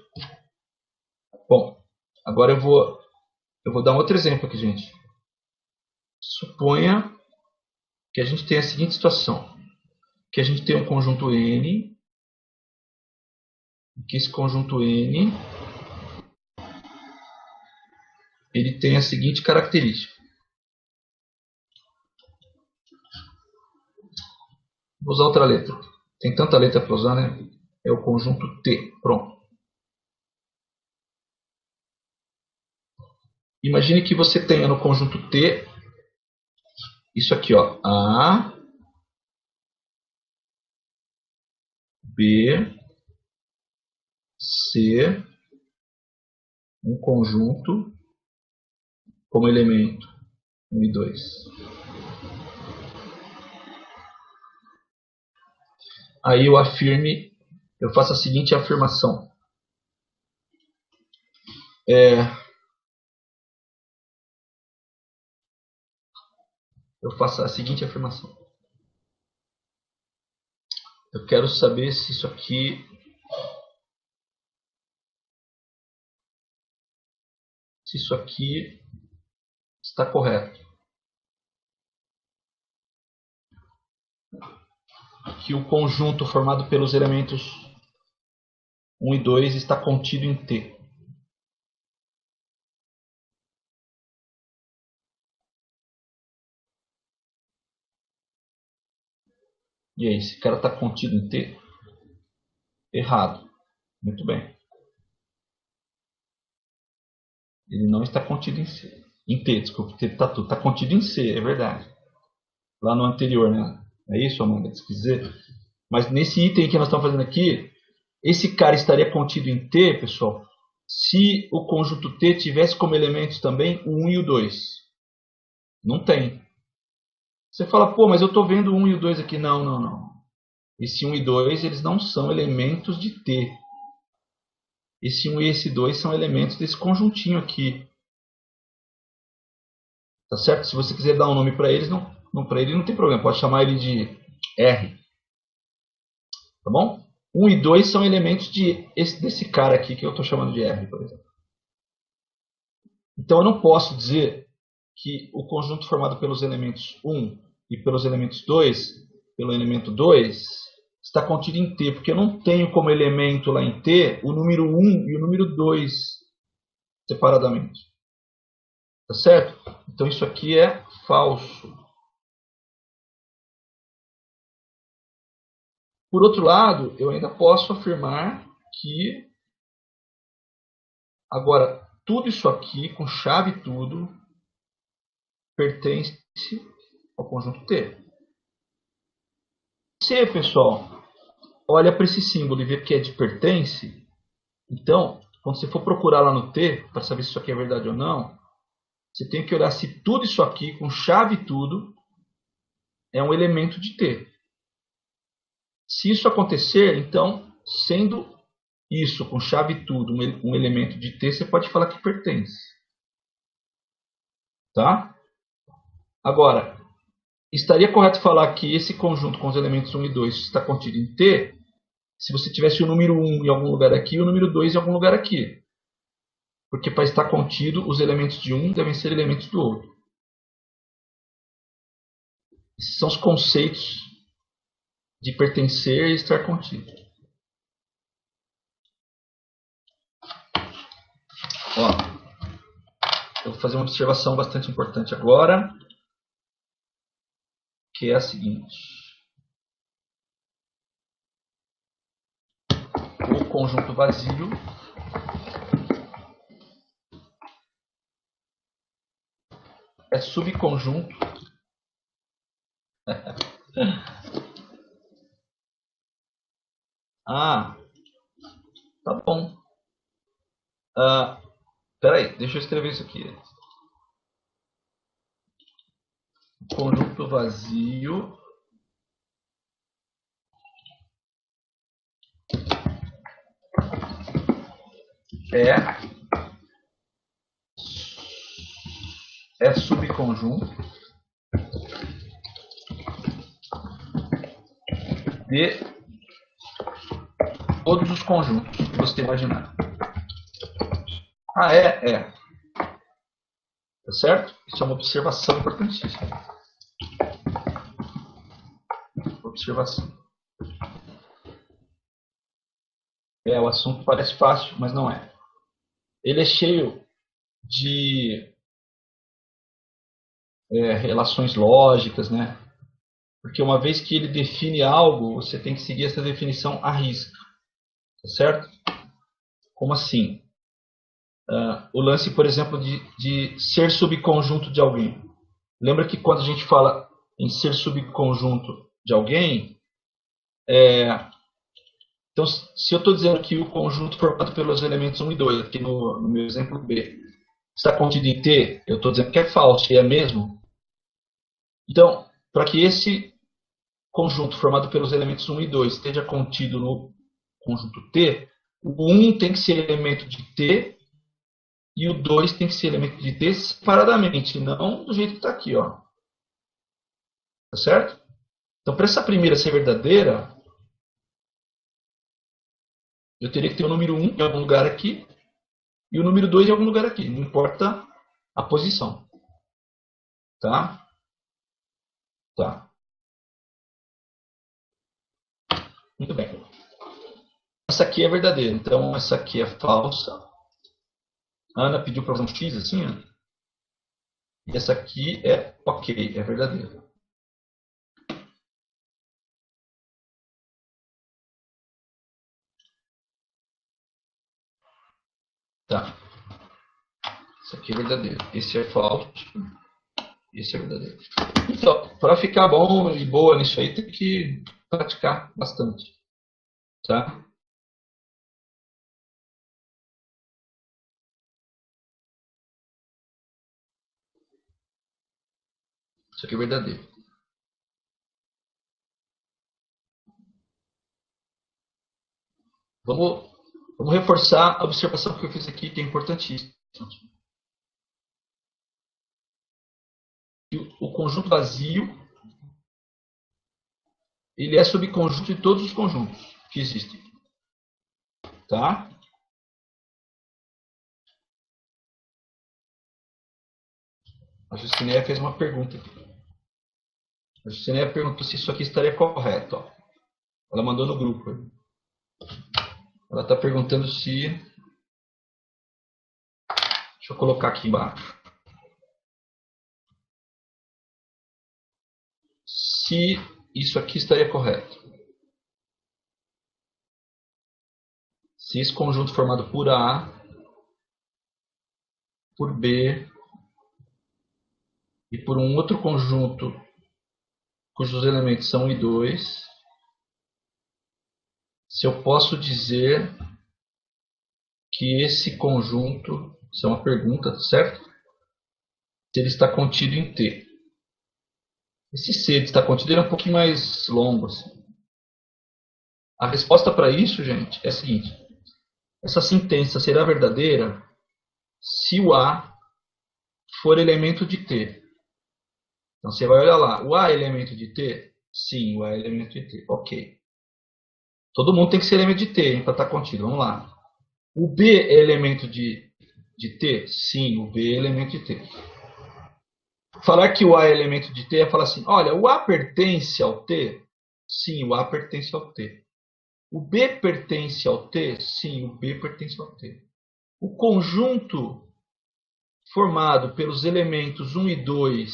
Bom, agora eu vou dar um outro exemplo aqui, gente. Suponha que a gente tem a seguinte situação, que a gente tem um conjunto N, que esse conjunto N ele tem a seguinte característica. Vou usar outra letra. Tem tanta letra para usar, né? É o conjunto T. Pronto. Imagine que você tenha no conjunto T isso aqui, ó. A, B, C, um conjunto como elemento 1 e 2. Aí eu faço a seguinte afirmação. Eu faço a seguinte afirmação. Eu quero saber se isso aqui está correto. Que o conjunto formado pelos elementos 1 e 2 está contido em T. E aí, esse cara está contido em T? Errado. Muito bem. Ele não está contido em C. Em T, desculpa. Está contido em C, é verdade. Lá no anterior, né? É isso, Amanda? Quer dizer? Mas nesse item que nós estamos fazendo aqui, esse cara estaria contido em T, pessoal, se o conjunto T tivesse como elementos também o 1 e o 2. Não tem. Você fala, pô, mas eu estou vendo o 1 e o 2 aqui. Não, não, não. Esse 1 e 2 eles não são elementos de T. Esse 1 e esse 2 são elementos desse conjuntinho aqui. Tá certo? Se você quiser dar um nome para eles, para ele não tem problema. Pode chamar ele de R. Tá bom? 1 e 2 são elementos desse cara aqui que eu estou chamando de R, por exemplo. Então eu não posso dizer que o conjunto formado pelos elementos 1 e pelos elementos 2, pelo elemento 2, está contido em T, porque eu não tenho como elemento lá em T o número 1 e o número 2 separadamente. Tá certo? Então isso aqui é falso. Por outro lado, eu ainda posso afirmar que agora tudo isso aqui, com chave e tudo, pertence ao conjunto T. Se, pessoal, olha para esse símbolo e vê que é de pertence, então, quando você for procurar lá no T, para saber se isso aqui é verdade ou não, você tem que olhar se tudo isso aqui, com chave e tudo, é um elemento de T. Se isso acontecer, então, sendo isso, com chave e tudo, um elemento de T, você pode falar que pertence. Tá? Agora, estaria correto falar que esse conjunto com os elementos 1 e 2 está contido em T se você tivesse o número 1 em algum lugar aqui e o número 2 em algum lugar aqui. Porque para estar contido, os elementos de um devem ser elementos do outro. Esses são os conceitos de pertencer e estar contido. Ó, eu vou fazer uma observação bastante importante agora, que é a seguinte. O conjunto vazio é subconjunto Ah, tá bom. Peraí, deixa eu escrever isso aqui. Conjunto vazio é subconjunto de todos os conjuntos que você imaginar. É. Tá certo? Isso é uma observação importantíssima. Observação. O assunto parece fácil, mas não é. Ele é cheio de relações lógicas, né? Porque uma vez que ele define algo, você tem que seguir essa definição à risca. Tá certo? Como assim? O lance, por exemplo, de ser subconjunto de alguém. Lembra que quando a gente fala em ser subconjunto de alguém, então, se eu estou dizendo que o conjunto formado pelos elementos 1 e 2, aqui no meu exemplo B, está contido em T, eu estou dizendo que é falso, e é mesmo. Então, para que esse conjunto formado pelos elementos 1 e 2 esteja contido no conjunto T, o 1 tem que ser elemento de T e o 2 tem que ser elemento de T separadamente, não do jeito que está aqui. Ó. Tá certo? Então, para essa primeira ser verdadeira, eu teria que ter o número 1 em algum lugar aqui e o número 2 em algum lugar aqui. Não importa a posição. Tá? Tá. Muito bem. Essa aqui é verdadeira. Então, essa aqui é falsa. A Ana pediu para fazer um X assim. Ó. E essa aqui é ok, é verdadeira. Tá. Esse aqui é verdadeiro. Esse é falso. Esse é verdadeiro. Então, para ficar bom e boa nisso aí, tem que praticar bastante. Tá? Isso aqui é verdadeiro. Vamos reforçar a observação que eu fiz aqui, que é importantíssima. O conjunto vazio ele é subconjunto de todos os conjuntos que existem. Tá? A Justineia fez uma pergunta aqui. A Justineia perguntou se isso aqui estaria correto. Ó. Ela mandou no grupo. Ela está perguntando se... Deixa eu colocar aqui embaixo. Se isso aqui estaria correto. Se esse conjunto formado por A, por B e por um outro conjunto cujos elementos são 1 e 2, se eu posso dizer que esse conjunto, isso é uma pergunta, certo? Se ele está contido em T. Esse C ele está contido ele é um pouquinho mais longo. Assim. A resposta para isso, gente, é a seguinte. Essa sentença será verdadeira se o A for elemento de T. Então você vai olhar lá, o A é elemento de T? Sim, o A é elemento de T. Ok. Todo mundo tem que ser elemento de T para estar contido. Vamos lá. O B é elemento de T? Sim, o B é elemento de T. Falar que o A é elemento de T é falar assim, olha, o A pertence ao T? Sim, o A pertence ao T. O B pertence ao T? Sim, o B pertence ao T. O conjunto formado pelos elementos 1 e 2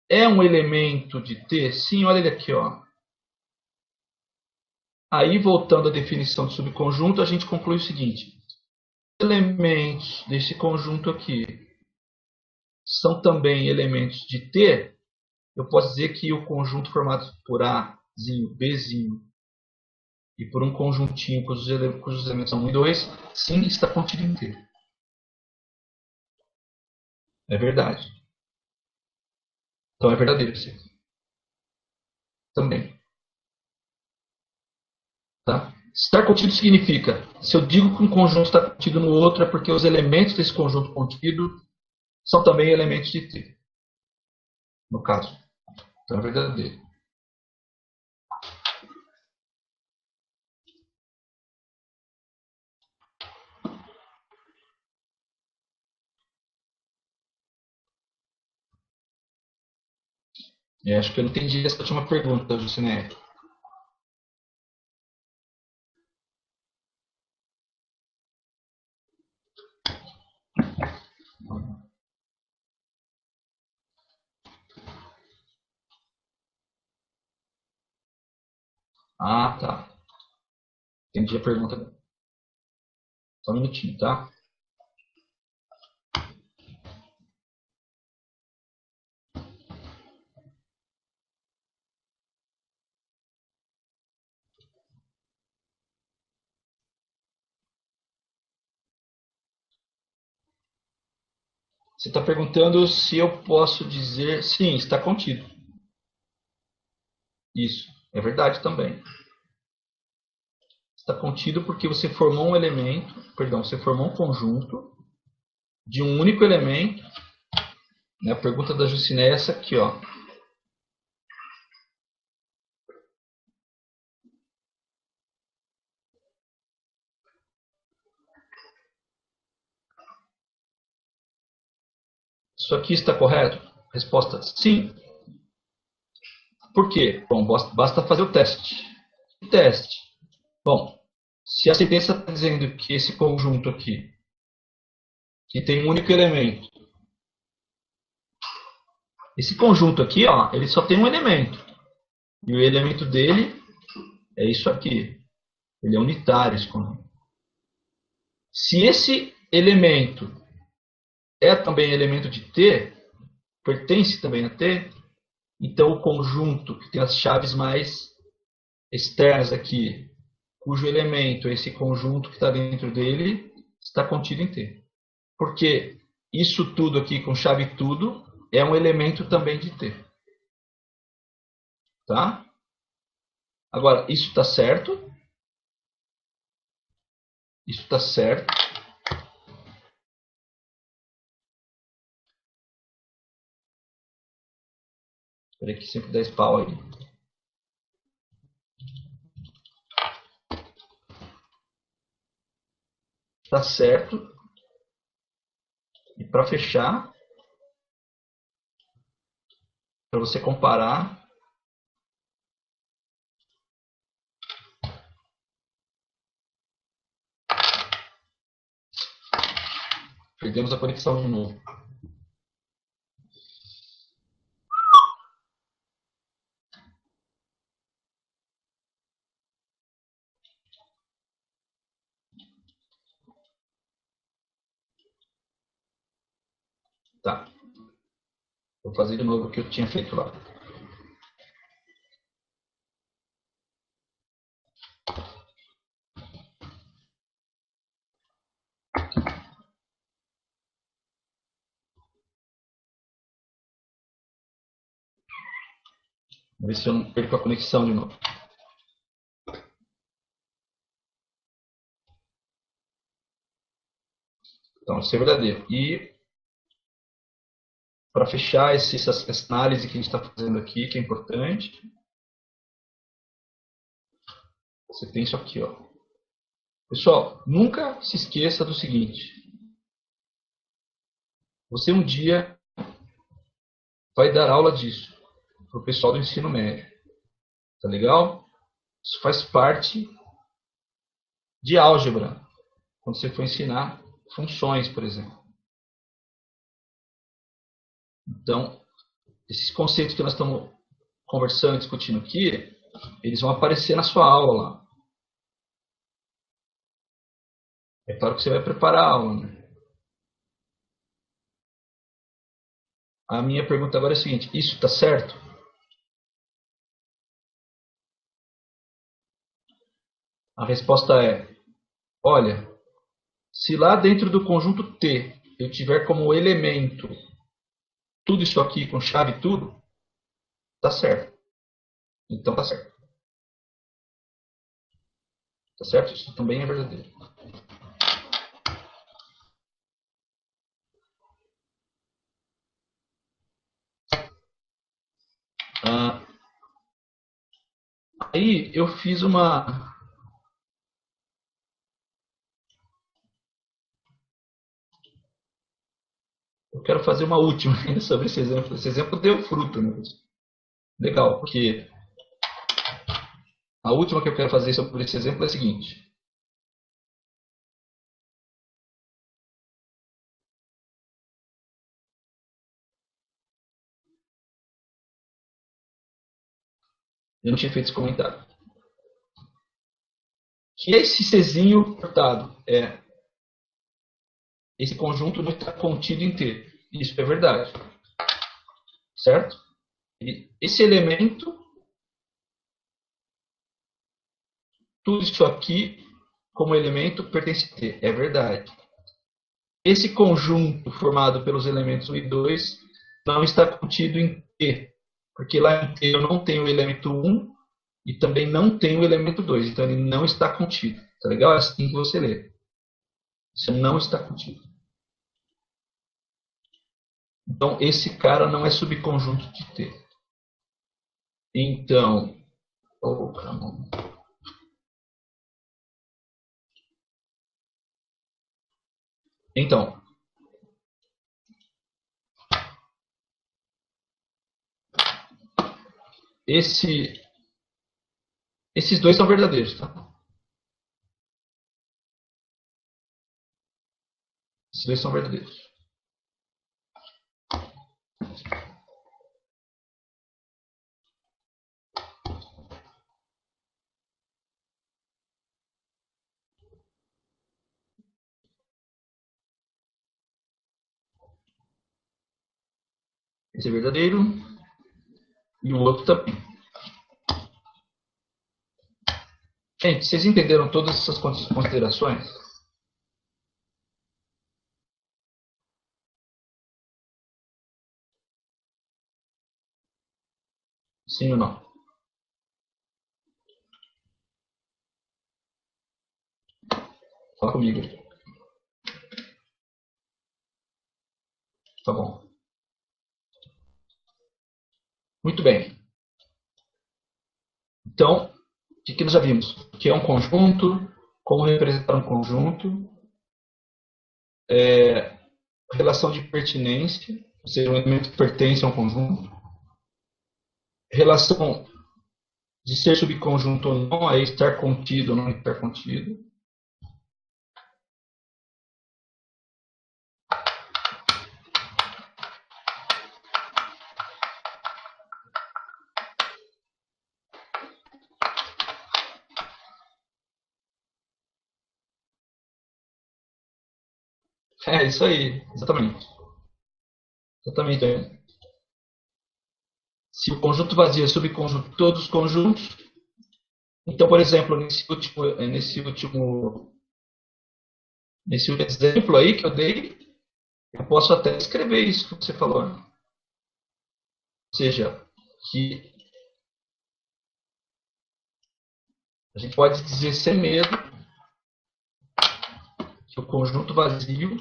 é um elemento de T? Sim, olha ele aqui, ó. Aí, voltando à definição de subconjunto, a gente conclui o seguinte. Os elementos desse conjunto aqui são também elementos de T. Eu posso dizer que o conjunto formado por Azinho, Bzinho e por um conjuntinho cujos elementos são 1 e 2, sim, está contido em T. É verdade. Então é verdadeiro isso também. Tá? Estar contido significa, se eu digo que um conjunto está contido no outro, é porque os elementos desse conjunto contido são também elementos de T, no caso. Então é verdadeiro. Acho que eu não entendi essa última pergunta, Juciné. Ah, tá. Entendi a pergunta. Só um minutinho, tá? Você está perguntando se eu posso dizer. Sim, está contido. Isso. É verdade também. Está contido porque você formou um elemento, perdão, você formou um conjunto de um único elemento. Né? A pergunta da Juciné é essa aqui, ó. Isso aqui está correto? Resposta: sim. Por quê? Bom, basta fazer o teste. O teste. Bom, se a sentença está dizendo que esse conjunto aqui, que tem um único elemento, esse conjunto aqui, ó, ele só tem um elemento. E o elemento dele é isso aqui. Ele é unitário, esse conjunto. Se esse elemento é também elemento de T, pertence também a T, então o conjunto que tem as chaves mais externas aqui, cujo elemento é esse conjunto que está dentro dele, está contido em T. Porque isso tudo aqui com chave tudo é um elemento também de T. Tá? Agora, isso está certo? Isso está certo. Espera aí que sempre dá spawn aí. Está certo. E para fechar, para você comparar, perdemos a conexão de novo. Tá. Vou fazer de novo o que eu tinha feito lá. Vamos ver se eu não perco a conexão de novo. Então, isso é verdadeiro. E para fechar essa análise que a gente está fazendo aqui, que é importante, você tem isso aqui, ó. Pessoal, nunca se esqueça do seguinte: você um dia vai dar aula disso para o pessoal do ensino médio. Tá legal? Isso faz parte de álgebra, quando você for ensinar funções, por exemplo. Então, esses conceitos que nós estamos conversando, discutindo aqui, eles vão aparecer na sua aula. É claro que você vai preparar a aula, né? A minha pergunta agora é a seguinte: isso está certo? A resposta é: olha, se lá dentro do conjunto T eu tiver como elemento tudo isso aqui com chave e tudo, tá certo. Então tá certo. Tá certo? Isso também é verdadeiro. Ah, aí eu fiz uma. Eu quero fazer uma última sobre esse exemplo. Esse exemplo deu fruto, né? Legal, porque a última que eu quero fazer sobre esse exemplo é a seguinte. Eu não tinha feito esse comentário. Que é esse Czinho cortado? É, esse conjunto não está contido em T. Isso é verdade. Certo? E esse elemento, tudo isso aqui, como elemento, pertence a T. É verdade. Esse conjunto formado pelos elementos 1 e 2 não está contido em T. Porque lá em T eu não tenho o elemento 1 e também não tenho o elemento 2. Então ele não está contido. Tá legal? É assim que você lê. Isso não está contido. Então, esse cara não é subconjunto de T. Então, oh, então, esse, esses dois são verdadeiros, tá? Esses dois são verdadeiros. Esse é verdadeiro e o outro também. Gente, vocês entenderam todas essas considerações? Sim ou não? Fala comigo. Tá bom. Muito bem. Então, o que nós já vimos? O que é um conjunto, como representar um conjunto, relação de pertinência, ou seja, um elemento que pertence a um conjunto, relação de ser subconjunto ou não, é estar contido ou não estar contido. É isso aí, exatamente. Exatamente. Se o conjunto vazio é subconjunto de todos os conjuntos, então, por exemplo, nesse exemplo aí que eu dei, eu posso até escrever isso que você falou. Ou seja, que a gente pode dizer sem medo que o conjunto vazio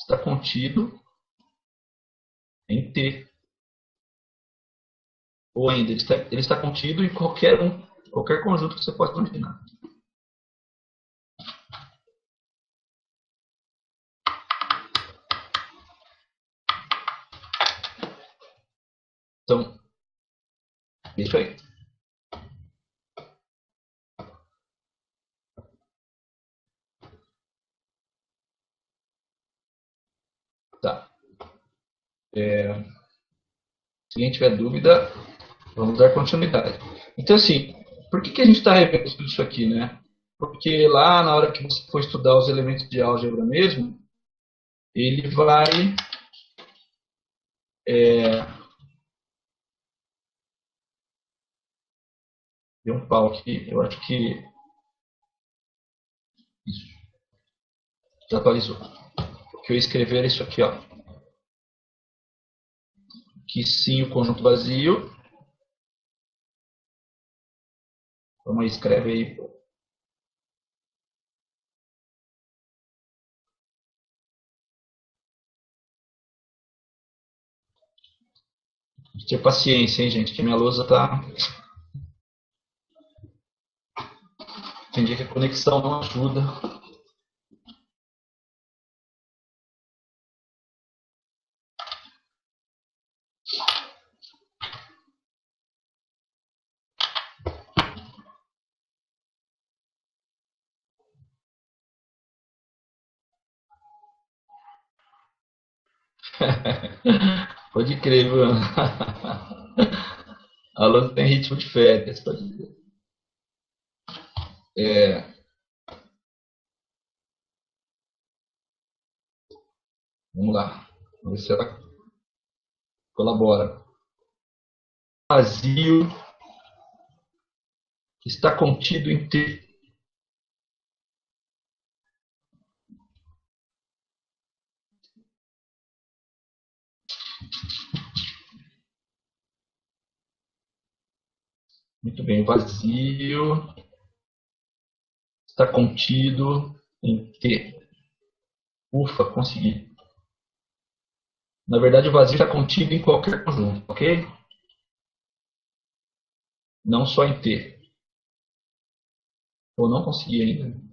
está contido em T. Ou ainda, ele está contido em qualquer conjunto que você possa imaginar. Então, isso aí. Tá. Se alguém tiver dúvida, vamos dar continuidade. Então, assim, por que a gente está revendo tudo isso aqui, né? Porque lá, na hora que você for estudar os elementos de álgebra mesmo, ele vai deu um pau aqui, eu acho que isso, desatualizou. O que eu ia escrever era isso aqui, ó. Que sim, o conjunto vazio. Vamos aí, escreve aí. Ter paciência, hein, gente, que minha lousa tá. Tem dia que a conexão não ajuda. Pode crer, Bruno. A lousa tem ritmo de férias, pode crer. É, vamos lá. Vamos ver se ela colabora. Vazio está contido em T. Muito bem, vazio está contido em T. Ufa, consegui. Na verdade, o vazio está contido em qualquer conjunto, ok? Não só em T. Eu não consegui ainda.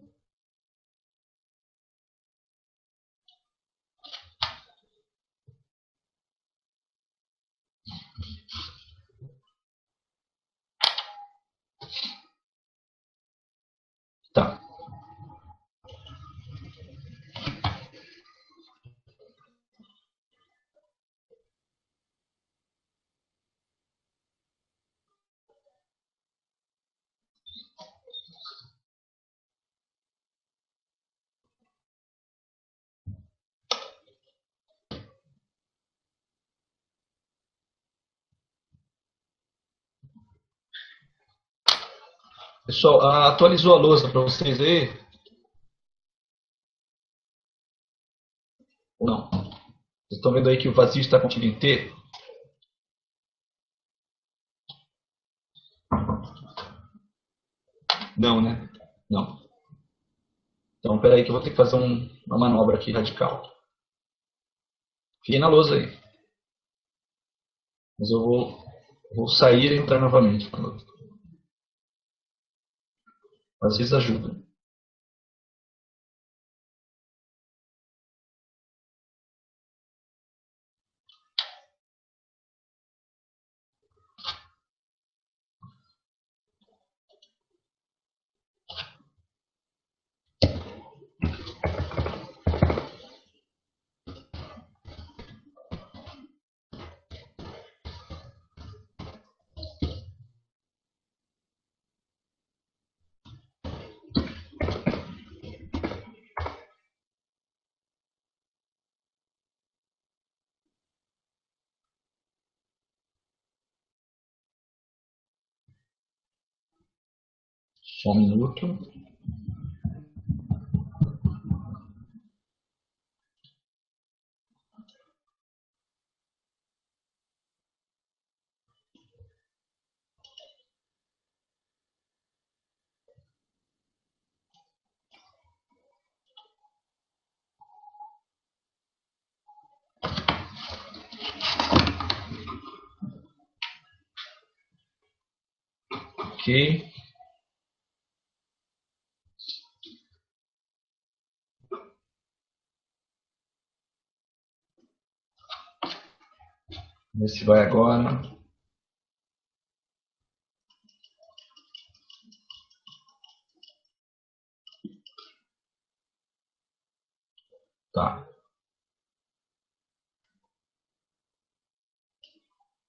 Tá. Pessoal, atualizou a lousa para vocês aí? Ou não? Vocês estão vendo aí que o vazio está contido em T? Não, né? Não. Então, peraí que eu vou ter que fazer uma manobra aqui radical. Fiquei na lousa aí. Mas eu vou sair e entrar novamente. Às vezes ajuda. Só um minuto. Ok. Vamos ver se vai agora. Tá.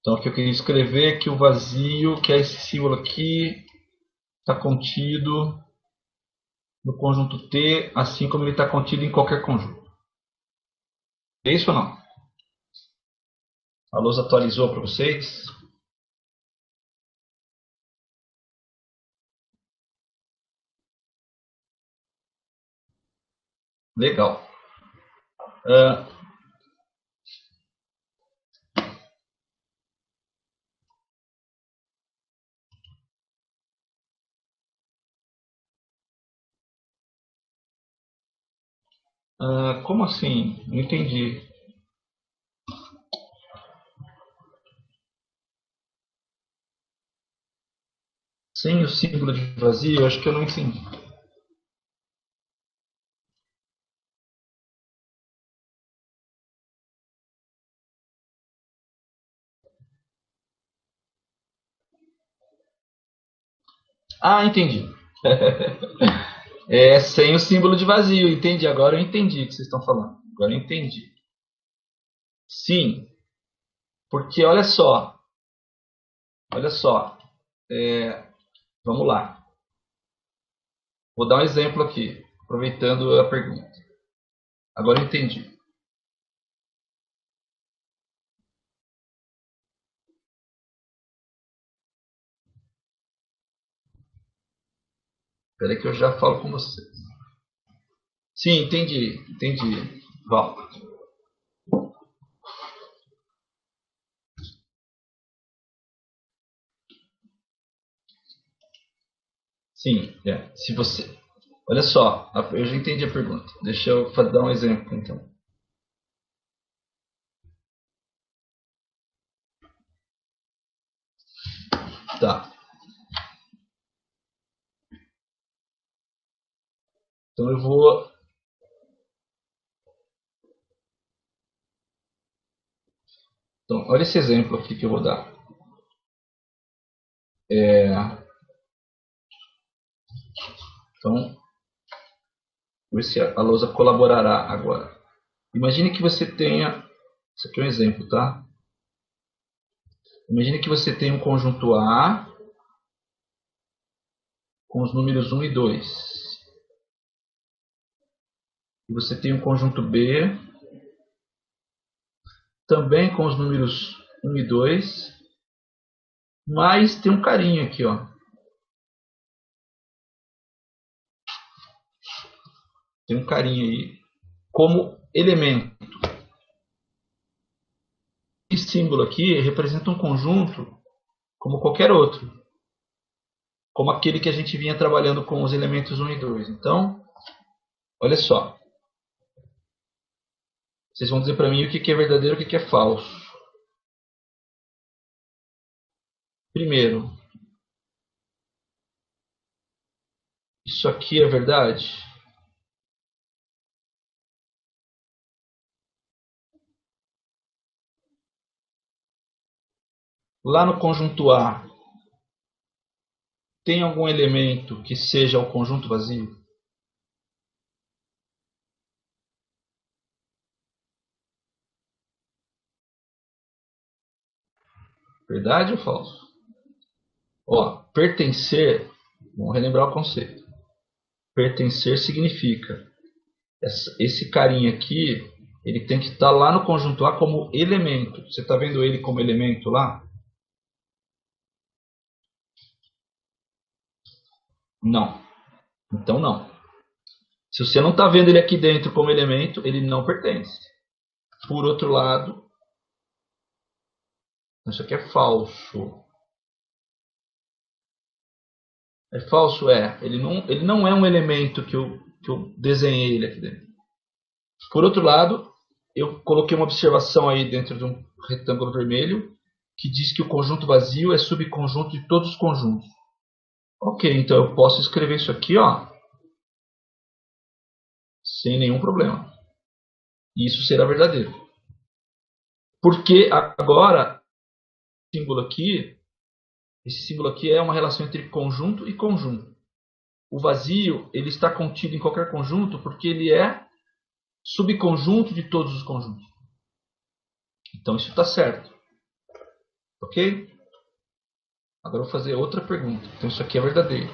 Então, o que eu queria escrever é que o vazio, que é esse símbolo aqui, está contido no conjunto T, assim como ele está contido em qualquer conjunto. É isso ou não? A lousa atualizou para vocês? Legal. Uh, como assim? Não entendi. Sem o símbolo de vazio, acho que eu não entendi. Ah, entendi. É sem o símbolo de vazio, entendi. Agora eu entendi o que vocês estão falando. Agora eu entendi. Sim, porque olha só, vamos lá. Vou dar um exemplo aqui, aproveitando a pergunta. Agora eu entendi. Espera aí que eu já falo com você. Sim, entendi, entendi. Val. Sim, se você. Olha só, eu já entendi a pergunta. Deixa eu dar um exemplo então. Tá. Então eu vou. Então, olha esse exemplo aqui que eu vou dar. Então, ver se a lousa colaborará agora. Imagine que você tenha. Isso aqui é um exemplo, tá? Imagine que você tenha um conjunto A com os números 1 e 2. E você tem um conjunto B também com os números 1 e 2. Mas tem um carinho aqui, ó. Tem um carinho aí como elemento. Esse símbolo aqui representa um conjunto como qualquer outro, como aquele que a gente vinha trabalhando com os elementos 1 e 2. Então, olha só. Vocês vão dizer para mim o que é verdadeiro e o que é falso. Primeiro, isso aqui é verdade? Lá no conjunto A, tem algum elemento que seja o conjunto vazio? Verdade ou falso? Ó, pertencer, vamos relembrar o conceito. Pertencer significa esse carinha aqui, ele tem que estar lá no conjunto A como elemento. Você está vendo ele como elemento lá? Não. Então não. Se você não está vendo ele aqui dentro como elemento, ele não pertence. Por outro lado, isso aqui é falso. É falso? É. Ele não é um elemento que eu desenhei ele aqui dentro. Por outro lado, eu coloquei uma observação aí dentro de um retângulo vermelho que diz que o conjunto vazio é subconjunto de todos os conjuntos. Ok, então eu posso escrever isso aqui, ó, sem nenhum problema. E isso será verdadeiro. Porque agora, esse símbolo aqui é uma relação entre conjunto e conjunto. O vazio, ele está contido em qualquer conjunto porque ele é subconjunto de todos os conjuntos. Então isso está certo. Ok? Agora eu vou fazer outra pergunta. Então isso aqui é verdadeiro.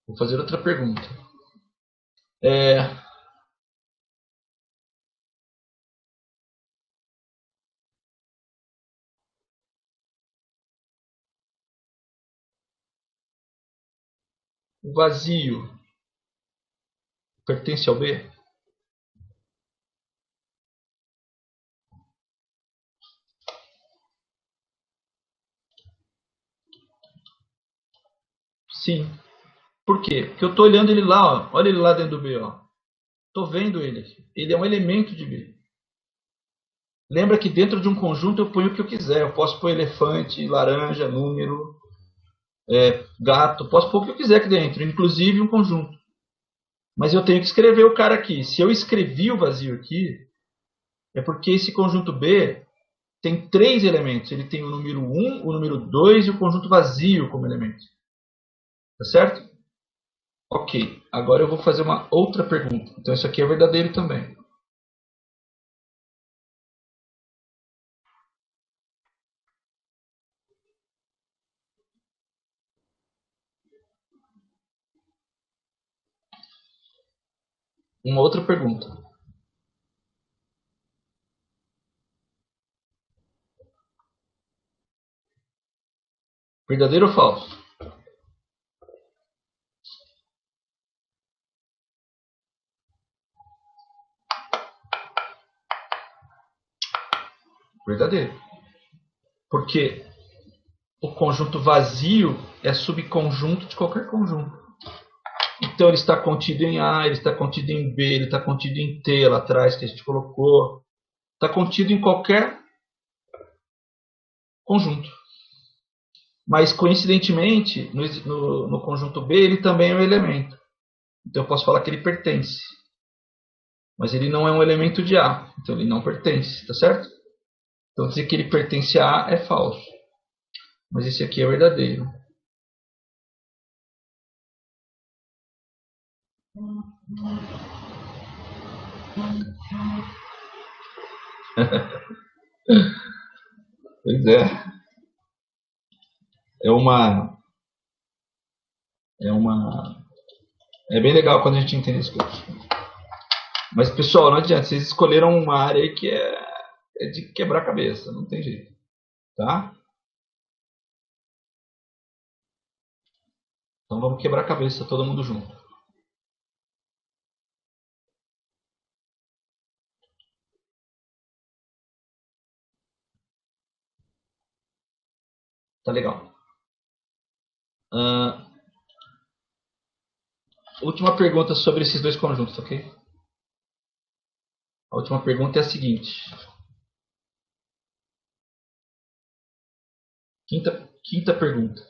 Vou fazer outra pergunta. É, o vazio pertence ao B? Sim. Por quê? Porque eu estou olhando ele lá, ó. Olha ele lá dentro do B, ó. Estou vendo ele aqui. Ele é um elemento de B. Lembra que dentro de um conjunto eu ponho o que eu quiser. Eu posso pôr elefante, laranja, número, gato. Posso pôr o que eu quiser aqui dentro, inclusive um conjunto. Mas eu tenho que escrever o cara aqui. Se eu escrevi o vazio aqui, é porque esse conjunto B tem três elementos. Ele tem o número 1, o número 2 e o conjunto vazio como elemento. Tá certo? Ok. Agora eu vou fazer uma outra pergunta. Então isso aqui é verdadeiro também. Uma outra pergunta. Verdadeiro ou falso? Verdadeiro. Porque o conjunto vazio é subconjunto de qualquer conjunto. Então ele está contido em A, ele está contido em B, ele está contido em T lá atrás que a gente colocou. Está contido em qualquer conjunto. Mas coincidentemente, no conjunto B, ele também é um elemento. Então eu posso falar que ele pertence. Mas ele não é um elemento de A. Então ele não pertence, tá certo? Então dizer que ele pertence a A é falso. Mas esse aqui é verdadeiro. Pois é. É uma. É uma. É bem legal quando a gente entende as coisas. Mas, pessoal, não adianta. Vocês escolheram uma área aí que é de quebrar a cabeça. Não tem jeito. Tá? Então vamos quebrar a cabeça todo mundo junto. Tá legal. Uh, última pergunta sobre esses dois conjuntos, ok? A última pergunta é a seguinte. Quinta pergunta.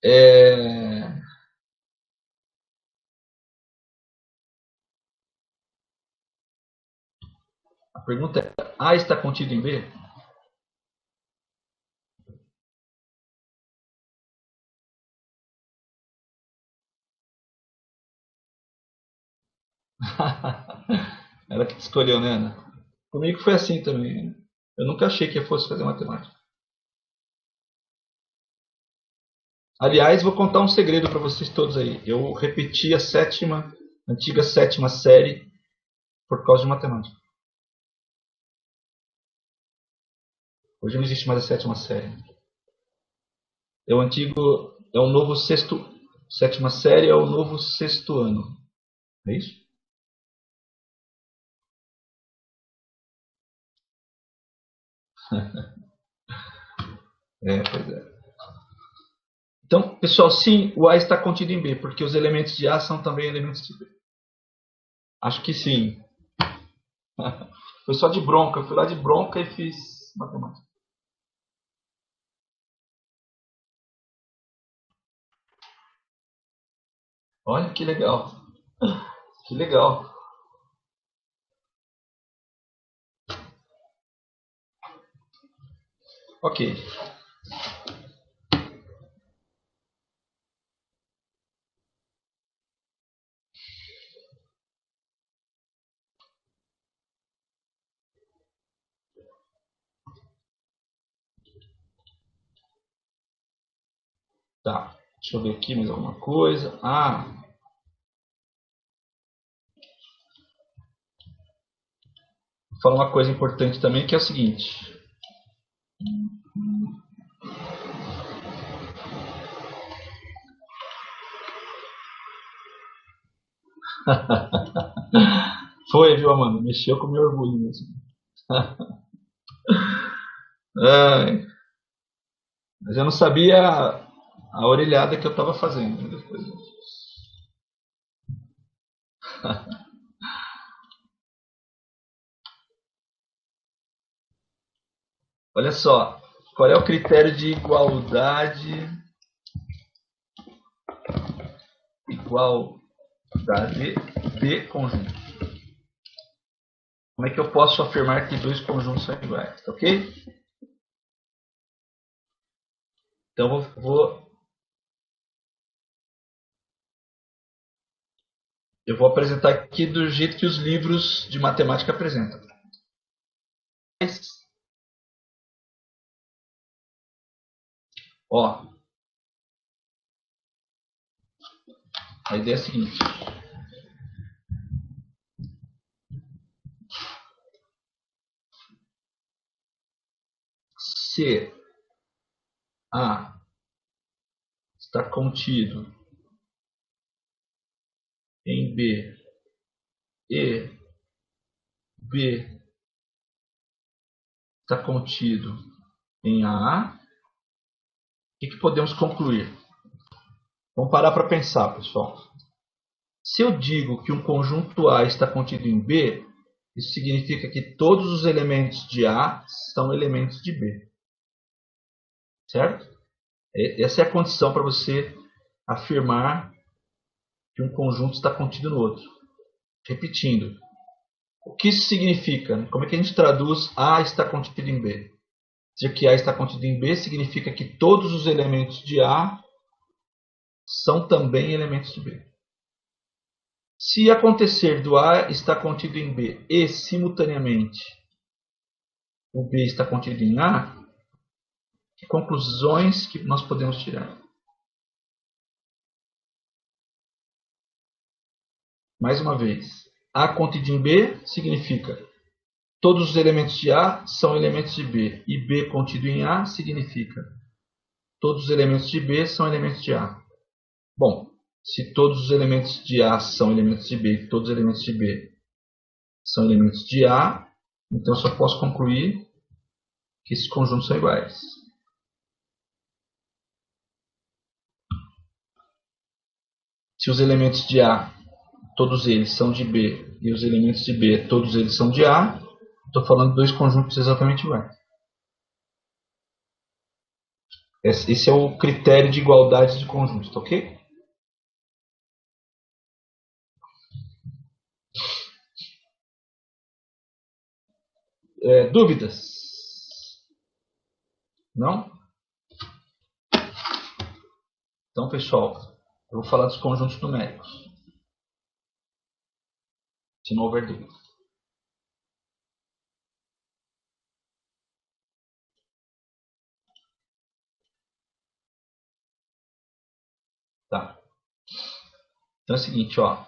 É, a pergunta é: A está contido em B? Ela que escolheu, né, Ana? Comigo foi assim também. Eu nunca achei que eu fosse fazer matemática. Aliás, vou contar um segredo para vocês todos aí. Eu repeti a antiga sétima série por causa de matemática. Hoje não existe mais a sétima série. É o antigo, é o novo sexto, sétima série é o novo sexto ano. É isso? Pois é. Então, pessoal, sim, o A está contido em B, porque os elementos de A são também elementos de B. Acho que sim. Foi só de bronca. Eu fui lá de bronca e fiz matemática. Olha que legal. Que legal. Ok. Tá. Deixa eu ver aqui mais alguma coisa. Vou falar uma coisa importante também, que é o seguinte. Foi, viu, Amanda? Mexeu com o meu orgulho mesmo. Ai, mas eu não sabia a orelhada que eu estava fazendo. Depois. Olha só, qual é o critério de igualdade de conjunto? Como é que eu posso afirmar que dois conjuntos são iguais? Tá ok? Então eu vou apresentar aqui do jeito que os livros de matemática apresentam. Ó, a ideia é a seguinte. Se A está contido em B e B está contido em A, o que podemos concluir? Vamos parar para pensar, pessoal. Se eu digo que um conjunto A está contido em B, isso significa que todos os elementos de A são elementos de B. Certo? Essa é a condição para você afirmar que um conjunto está contido no outro. Repetindo, o que isso significa? Como é que a gente traduz A está contido em B? Dizer que A está contido em B significa que todos os elementos de A são também elementos de B. Se acontecer do A estar contido em B e, simultaneamente, o B está contido em A, que conclusões que nós podemos tirar? Mais uma vez, A contido em B significa todos os elementos de A são elementos de B, e B contido em A significa todos os elementos de B são elementos de A. Bom, se todos os elementos de A são elementos de B e todos os elementos de B são elementos de A, então eu só posso concluir que esses conjuntos são iguais. Se os elementos de A, todos eles são de B, e os elementos de B, todos eles são de A, estou falando de dois conjuntos exatamente iguais. Esse é o critério de igualdade de conjuntos, tá ok? Dúvidas? Não? Então, pessoal, eu vou falar dos conjuntos numéricos. Se não houver dúvida. Tá. Então é o seguinte, ó.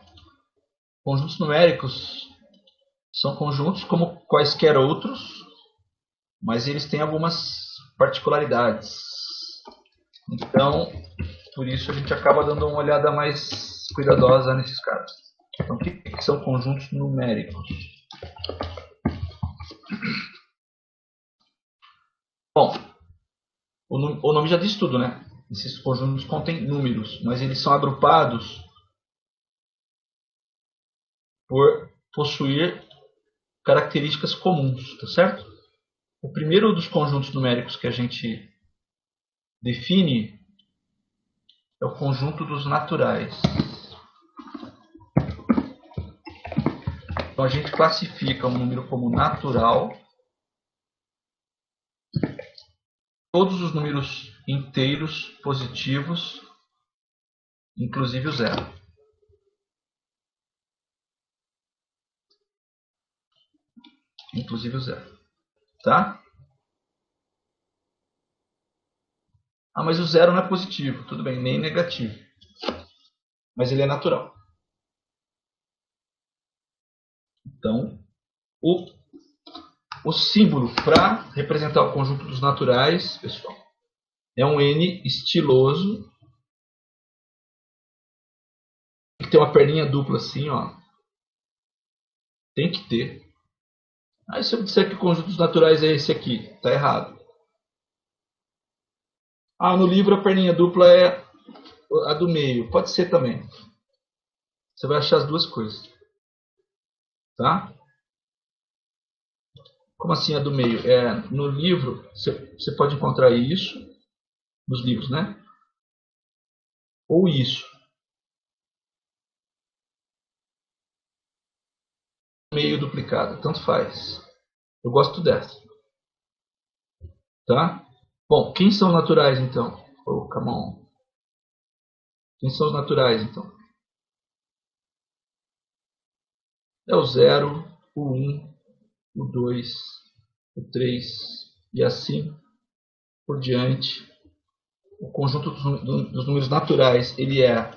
Conjuntos numéricos são conjuntos como quaisquer outros, mas eles têm algumas particularidades. Então, por isso a gente acaba dando uma olhada mais cuidadosa nesses casos. Então, o que são conjuntos numéricos? Bom, O nome já diz tudo, né? Esses conjuntos contêm números, mas eles são agrupados por possuir características comuns, tá certo? O primeiro dos conjuntos numéricos que a gente define é o conjunto dos naturais. Então a gente classifica um número como natural. Todos os números inteiros positivos, inclusive o zero. Inclusive o zero. Tá? Ah, mas o zero não é positivo. Tudo bem, nem negativo. Mas ele é natural. Então, o símbolo para representar o conjunto dos naturais, pessoal, é um N estiloso. Que tem uma perninha dupla assim, ó. Tem que ter. Aí se eu disser que o conjunto dos naturais é esse aqui, tá errado. Ah, no livro a perninha dupla é a do meio. Pode ser também. Você vai achar as duas coisas. Tá? Como assim a do meio? No livro, você pode encontrar isso, nos livros, né? Ou isso. Meio duplicado, tanto faz. Eu gosto dessa. Tá? Bom, quem são naturais então? Oh, come on. Quem são os naturais então? É o 0, o 1, o 2, o 3 e assim por diante. O conjunto dos números naturais ele é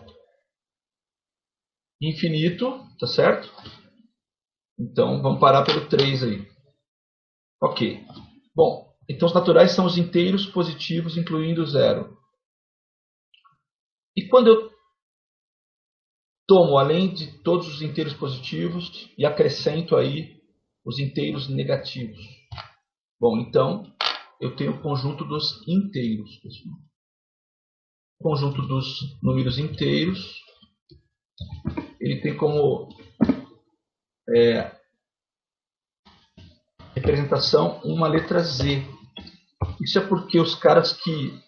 infinito, tá certo? Então vamos parar pelo 3 aí. Ok. Bom, então os naturais são os inteiros positivos, incluindo o zero. E quando eu tomo, além de todos os inteiros positivos, e acrescento aí os inteiros negativos? Bom, então eu tenho o conjunto dos inteiros. O conjunto dos números inteiros, ele tem como representação uma letra Z. Isso é porque os caras que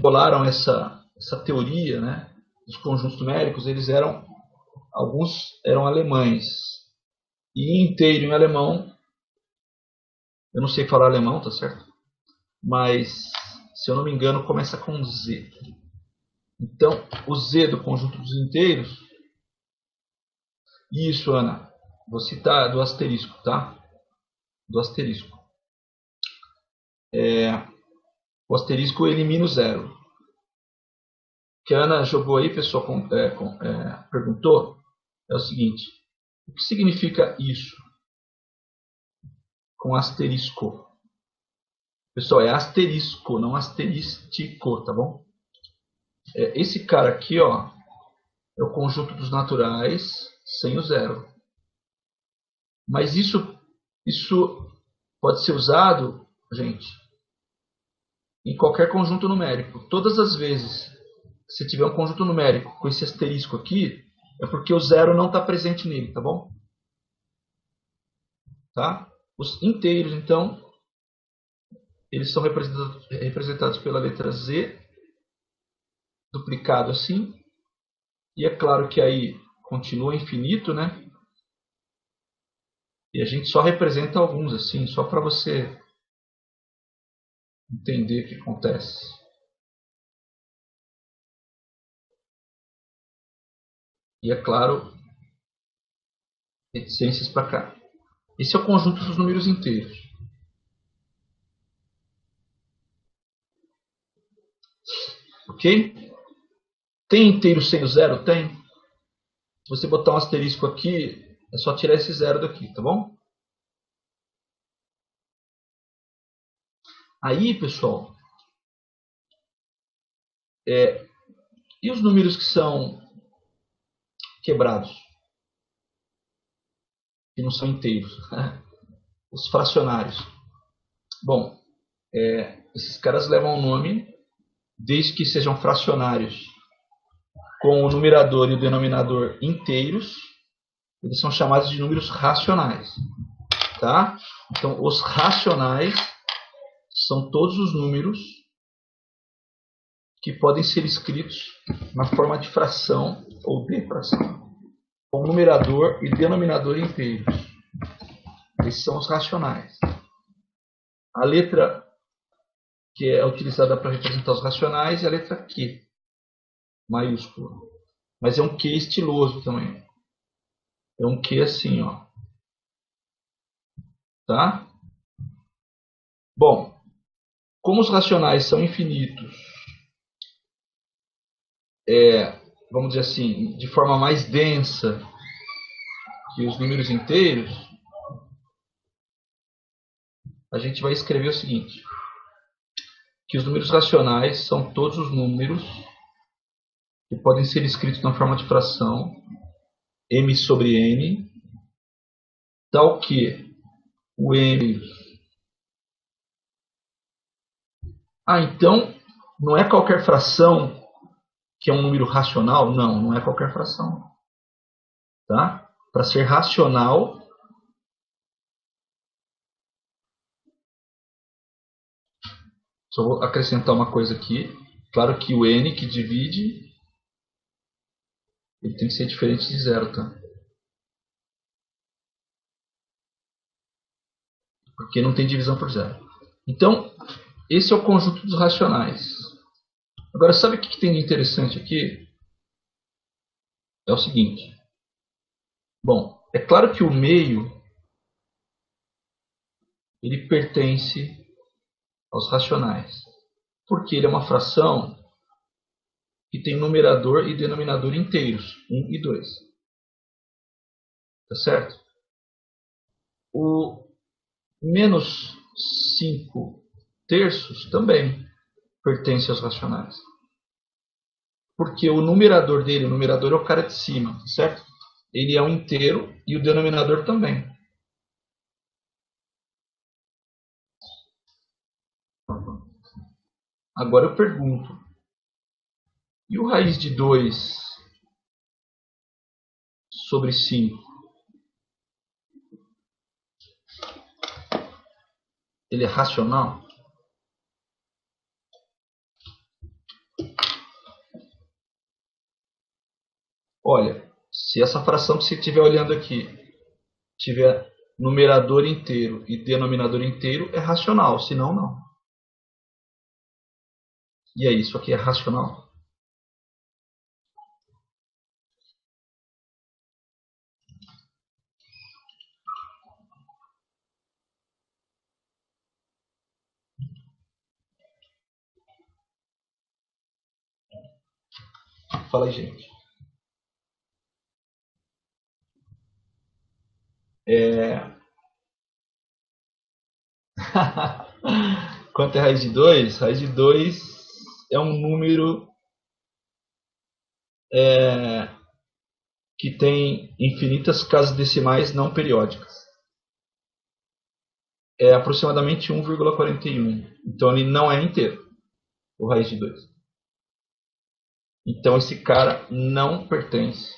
bolaram essa teoria, né, dos conjuntos numéricos, alguns eram alemães. E inteiro em alemão, eu não sei falar alemão, tá certo? Mas, se eu não me engano, começa com Z. Então, o Z do conjunto dos inteiros, isso, Ana, vou citar do asterisco, tá? Do asterisco. O asterisco elimina o zero. O que a Ana jogou aí, pessoal, perguntou, é o seguinte: o que significa isso com asterisco? Pessoal, é asterisco, não asterístico, tá bom? Esse cara aqui, ó, é o conjunto dos naturais sem o zero. Mas isso pode ser usado, gente, em qualquer conjunto numérico. Todas as vezes que você tiver um conjunto numérico com esse asterisco aqui, é porque o zero não está presente nele, tá bom? Tá? Os inteiros, então, eles são representados pela letra Z, duplicado assim. E é claro que aí continua infinito, né? E a gente só representa alguns assim, só para você entender o que acontece. E é claro, reticências para cá. Esse é o conjunto dos números inteiros. Ok? Tem inteiro sem o zero? Tem. Se você botar um asterisco aqui, é só tirar esse zero daqui, tá bom? Aí, pessoal, e os números que são quebrados? Que não são inteiros? Os fracionários. Bom, esses caras levam o nome desde que sejam fracionários com o numerador e o denominador inteiros, eles são chamados de números racionais. Tá? Então, os racionais são todos os números que podem ser escritos na forma de fração ou de fração, com numerador e denominador inteiros. Esses são os racionais. A letra que é utilizada para representar os racionais é a letra Q, maiúscula. Mas é um Q estiloso também. É um Q assim, ó. Tá? Bom, como os racionais são infinitos, vamos dizer assim, de forma mais densa que os números inteiros, a gente vai escrever o seguinte, que os números racionais são todos os números que podem ser escritos na forma de fração m sobre n, tal que o m... então não é qualquer fração que é um número racional? Não, não é qualquer fração. Tá? Para ser racional, só vou acrescentar uma coisa aqui. Claro que o n que divide, ele tem que ser diferente de zero, tá? Porque não tem divisão por zero. Então, esse é o conjunto dos racionais. Agora, sabe o que tem de interessante aqui? É o seguinte. Bom, é claro que o meio ele pertence aos racionais. Porque ele é uma fração que tem numerador e denominador inteiros, 1 e 2. Tá certo? O menos 5 terços também pertence aos racionais. Porque o numerador dele, o numerador é o cara de cima, certo? Ele é um inteiro e o denominador também. Agora eu pergunto, e o raiz de 2 sobre 5? Ele é racional? Olha, se essa fração que você estiver olhando aqui tiver numerador inteiro e denominador inteiro, é racional, senão não. E aí, isso aqui é racional? Fala aí, gente. Quanto é raiz de 2? Raiz de 2 é um número que tem infinitas casas decimais não periódicas. É aproximadamente 1,41. Então ele não é inteiro, o raiz de 2. Então esse cara não pertence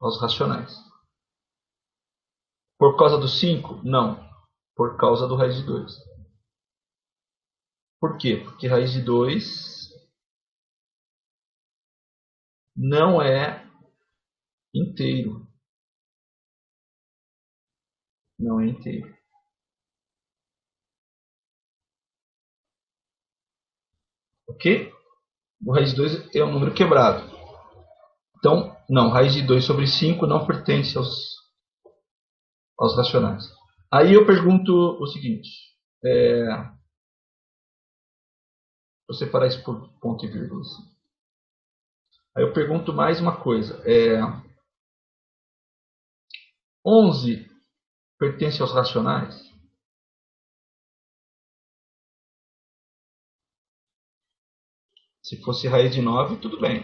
aos racionais. Por causa do 5? Não. Por causa do raiz de 2. Por quê? Porque raiz de 2 não é inteiro. Não é inteiro. Ok? O raiz de 2 é um número quebrado. Então, não, raiz de 2 sobre 5 não pertence aos racionais. Aí eu pergunto o seguinte. Vou separar isso por ponto e vírgula. Aí eu pergunto mais uma coisa. 11 pertence aos racionais? Se fosse raiz de 9, tudo bem.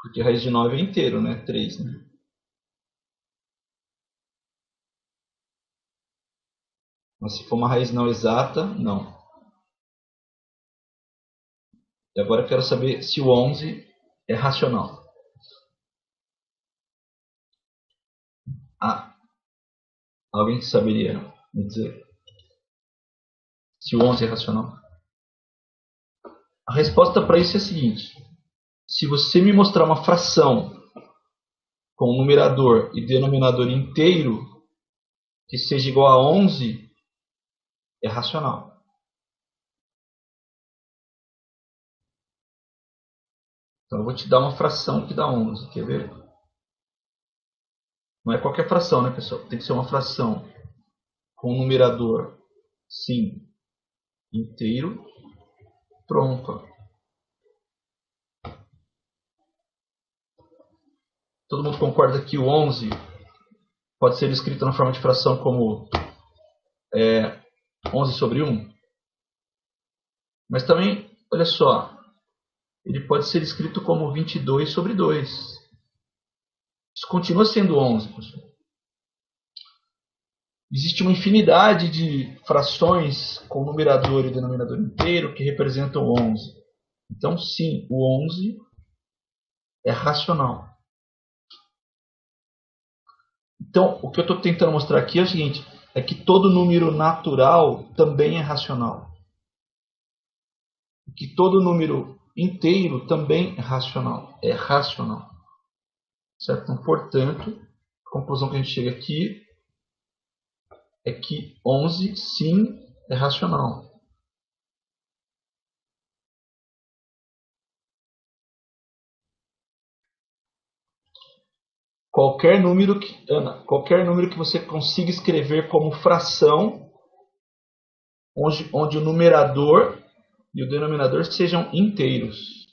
Porque raiz de 9 é inteiro, né? 3, né? Mas se for uma raiz não exata, não. E agora eu quero saber se o 11 é racional. Ah, alguém que saberia me dizer se o 11 é racional? A resposta para isso é a seguinte. Se você me mostrar uma fração com numerador e denominador inteiro que seja igual a 11, é racional. Então eu vou te dar uma fração que dá 11. Quer ver? Não é qualquer fração, né, pessoal? Tem que ser uma fração com numerador, sim, inteiro. Pronto. Todo mundo concorda que o 11 pode ser escrito na forma de fração como 11 sobre 1? Mas também, olha só, ele pode ser escrito como 22 sobre 2. Isso continua sendo 11, pessoal. Existe uma infinidade de frações com numerador e denominador inteiro que representam 11. Então, sim, o 11 é racional. Então, o que eu estou tentando mostrar aqui é o seguinte, é que todo número natural também é racional. Que todo número inteiro também é racional. É racional. Certo? Então, portanto, a conclusão que a gente chega aqui é que 11, sim, é racional. Qualquer número que você consiga escrever como fração, onde o numerador e o denominador sejam inteiros.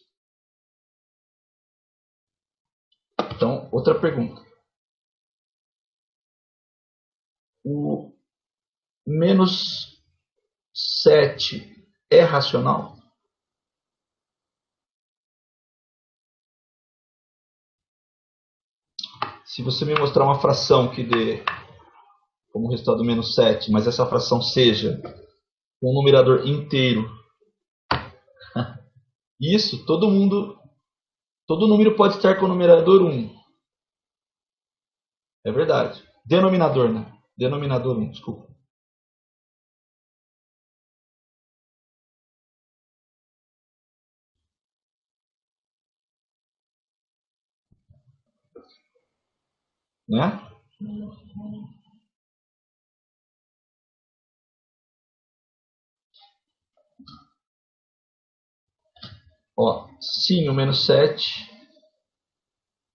Então, outra pergunta. O menos 7 é racional? Se você me mostrar uma fração que dê como resultado menos 7, mas essa fração seja um numerador inteiro, isso todo número pode estar com o numerador 1. É verdade. Denominador, né? Denominador 1, desculpa. Né? Ó, sim, o menos 7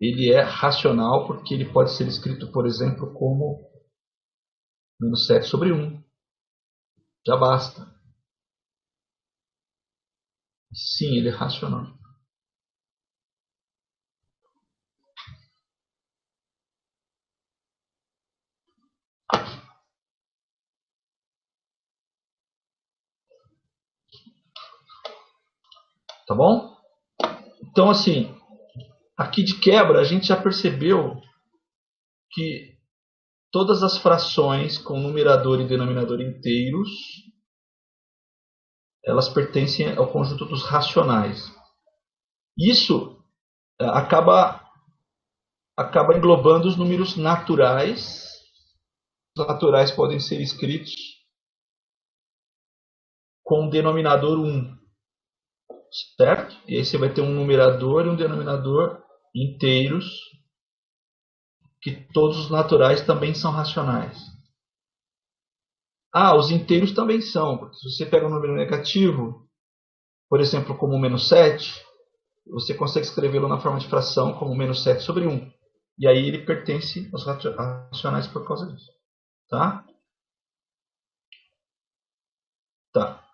ele é racional porque ele pode ser escrito, por exemplo, como menos 7 sobre 1. Já basta. Sim, ele é racional. Tá bom? Então, assim, aqui de quebra, a gente já percebeu que todas as frações com numerador e denominador inteiros, elas pertencem ao conjunto dos racionais. Isso acaba englobando os números naturais. Os naturais podem ser escritos com o denominador 1, certo? E aí você vai ter um numerador e um denominador inteiros, que todos os naturais também são racionais. Ah, os inteiros também são, porque se você pega um número negativo, por exemplo, como menos 7, você consegue escrevê-lo na forma de fração como menos 7 sobre 1. E aí ele pertence aos racionais por causa disso. Tá? Tá.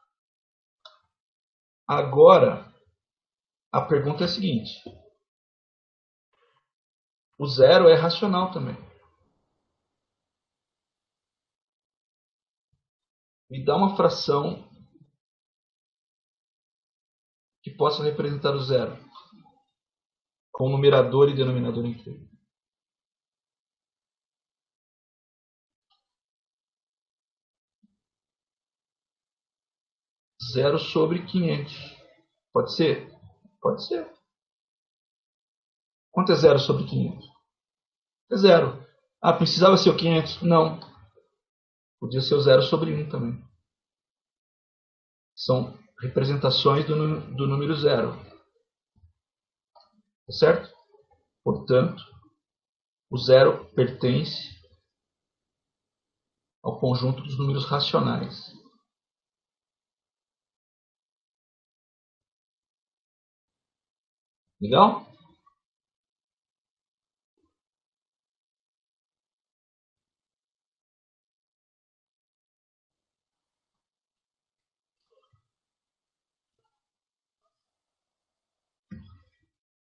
Agora, a pergunta é a seguinte. O zero é racional também. Me dá uma fração que possa representar o zero, com numerador e denominador inteiro. 0 sobre 500. Pode ser? Pode ser. Quanto é 0 sobre 500? É 0. Ah, precisava ser o 500? Não. Podia ser o 0 sobre 1 também. São representações do número 0. Certo? Portanto, o 0 pertence ao conjunto dos números racionais. Legal?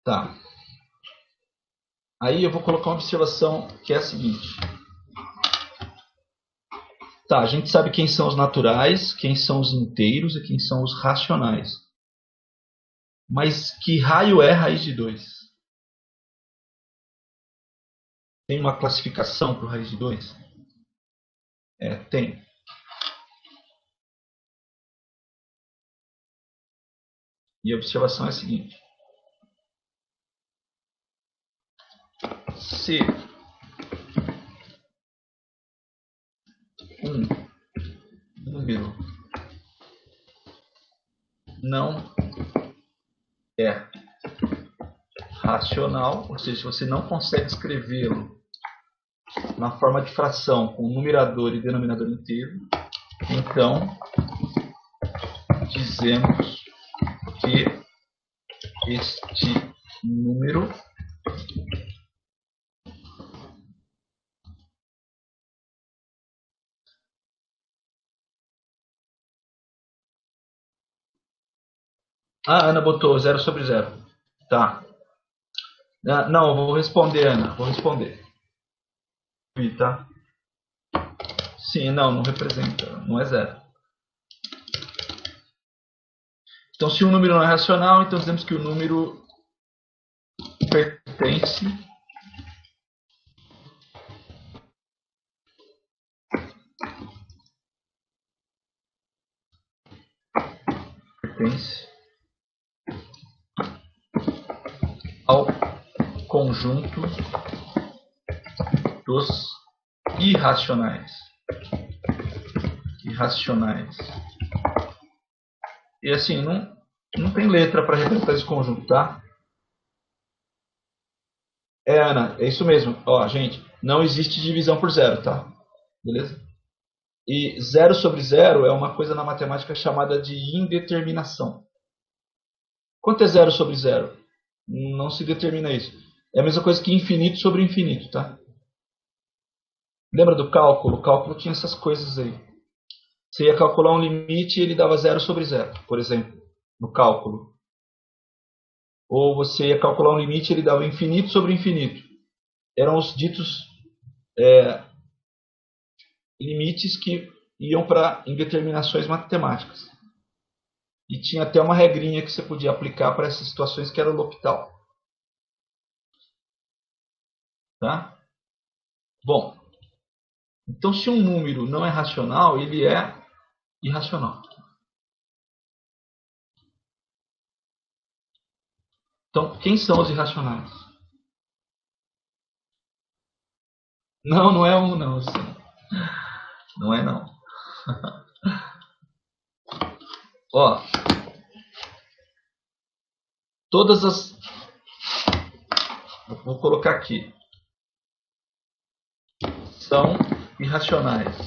Tá. Aí eu vou colocar uma observação que é a seguinte. Tá, a gente sabe quem são os naturais, quem são os inteiros e quem são os racionais. Mas que raio é raiz de 2? Tem uma classificação para o raiz de 2? Tem. E a observação é a seguinte. Se um número não é racional, ou seja, se você não consegue escrevê-lo na forma de fração com numerador e denominador inteiro, então dizemos que este número Ana botou 0 sobre 0. Tá. Não, eu vou responder, Ana. Vou responder. Tá? Sim, não representa. Não é 0. Então, se o número não é racional, então dizemos que o número pertence ao conjunto dos irracionais. E assim, não tem letra para representar esse conjunto, tá? Ana, é isso mesmo. Ó, gente, não existe divisão por 0, tá? Beleza? E 0 sobre 0 é uma coisa na matemática chamada de indeterminação. Quanto é 0 sobre 0? Não se determina isso. É a mesma coisa que infinito sobre infinito, tá? Lembra do cálculo? O cálculo tinha essas coisas aí. Você ia calcular um limite e ele dava 0 sobre 0, por exemplo, no cálculo. Ou você ia calcular um limite e ele dava infinito sobre infinito. Eram os ditos limites que iam para indeterminações matemáticas. E tinha até uma regrinha que você podia aplicar para essas situações que era o L'Hopital. Tá? Bom, então se um número não é racional, ele é irracional. Então, quem são os irracionais? Não é um, não. Não é, não. Ó, todas as... Vou colocar aqui. São irracionais.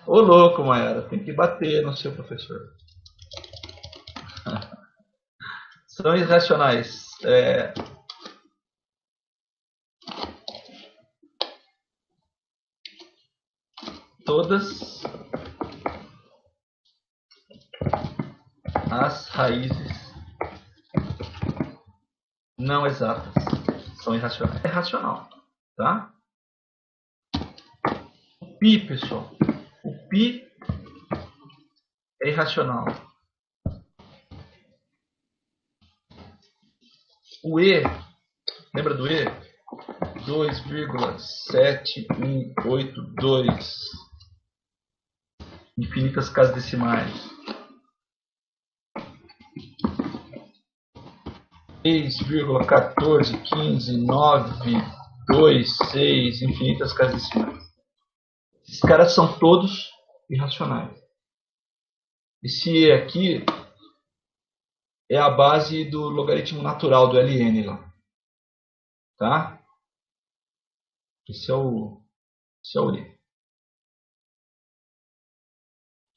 Ô louco, Maera, tem que bater no seu professor. São irracionais. Todas as raízes não exatas são irracionais. É racional, tá? O π, pessoal. O π é irracional. O e, lembra do e? 2,7182. Infinitas casas decimais. 3,1415926. Infinitas casas decimais. Esses caras são todos irracionais. Esse E aqui é a base do logaritmo natural do ln lá. Tá? Esse é o E.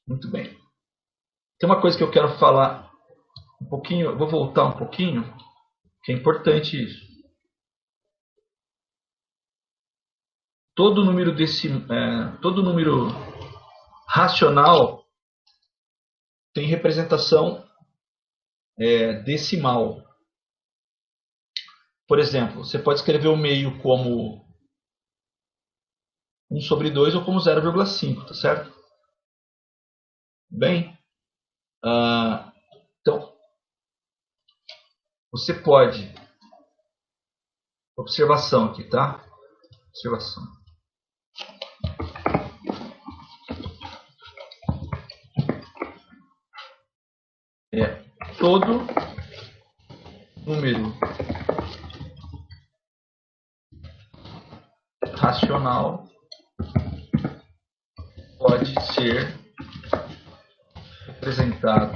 Muito bem. Tem uma coisa que eu quero falar um pouquinho, eu vou voltar um pouquinho, que é importante isso. Todo número racional tem representação decimal. Por exemplo, você pode escrever o meio como 1/2 ou como 0,5, tá certo? Bem, então, você pode... Observação aqui, tá? Observação. Todo número racional pode ser representado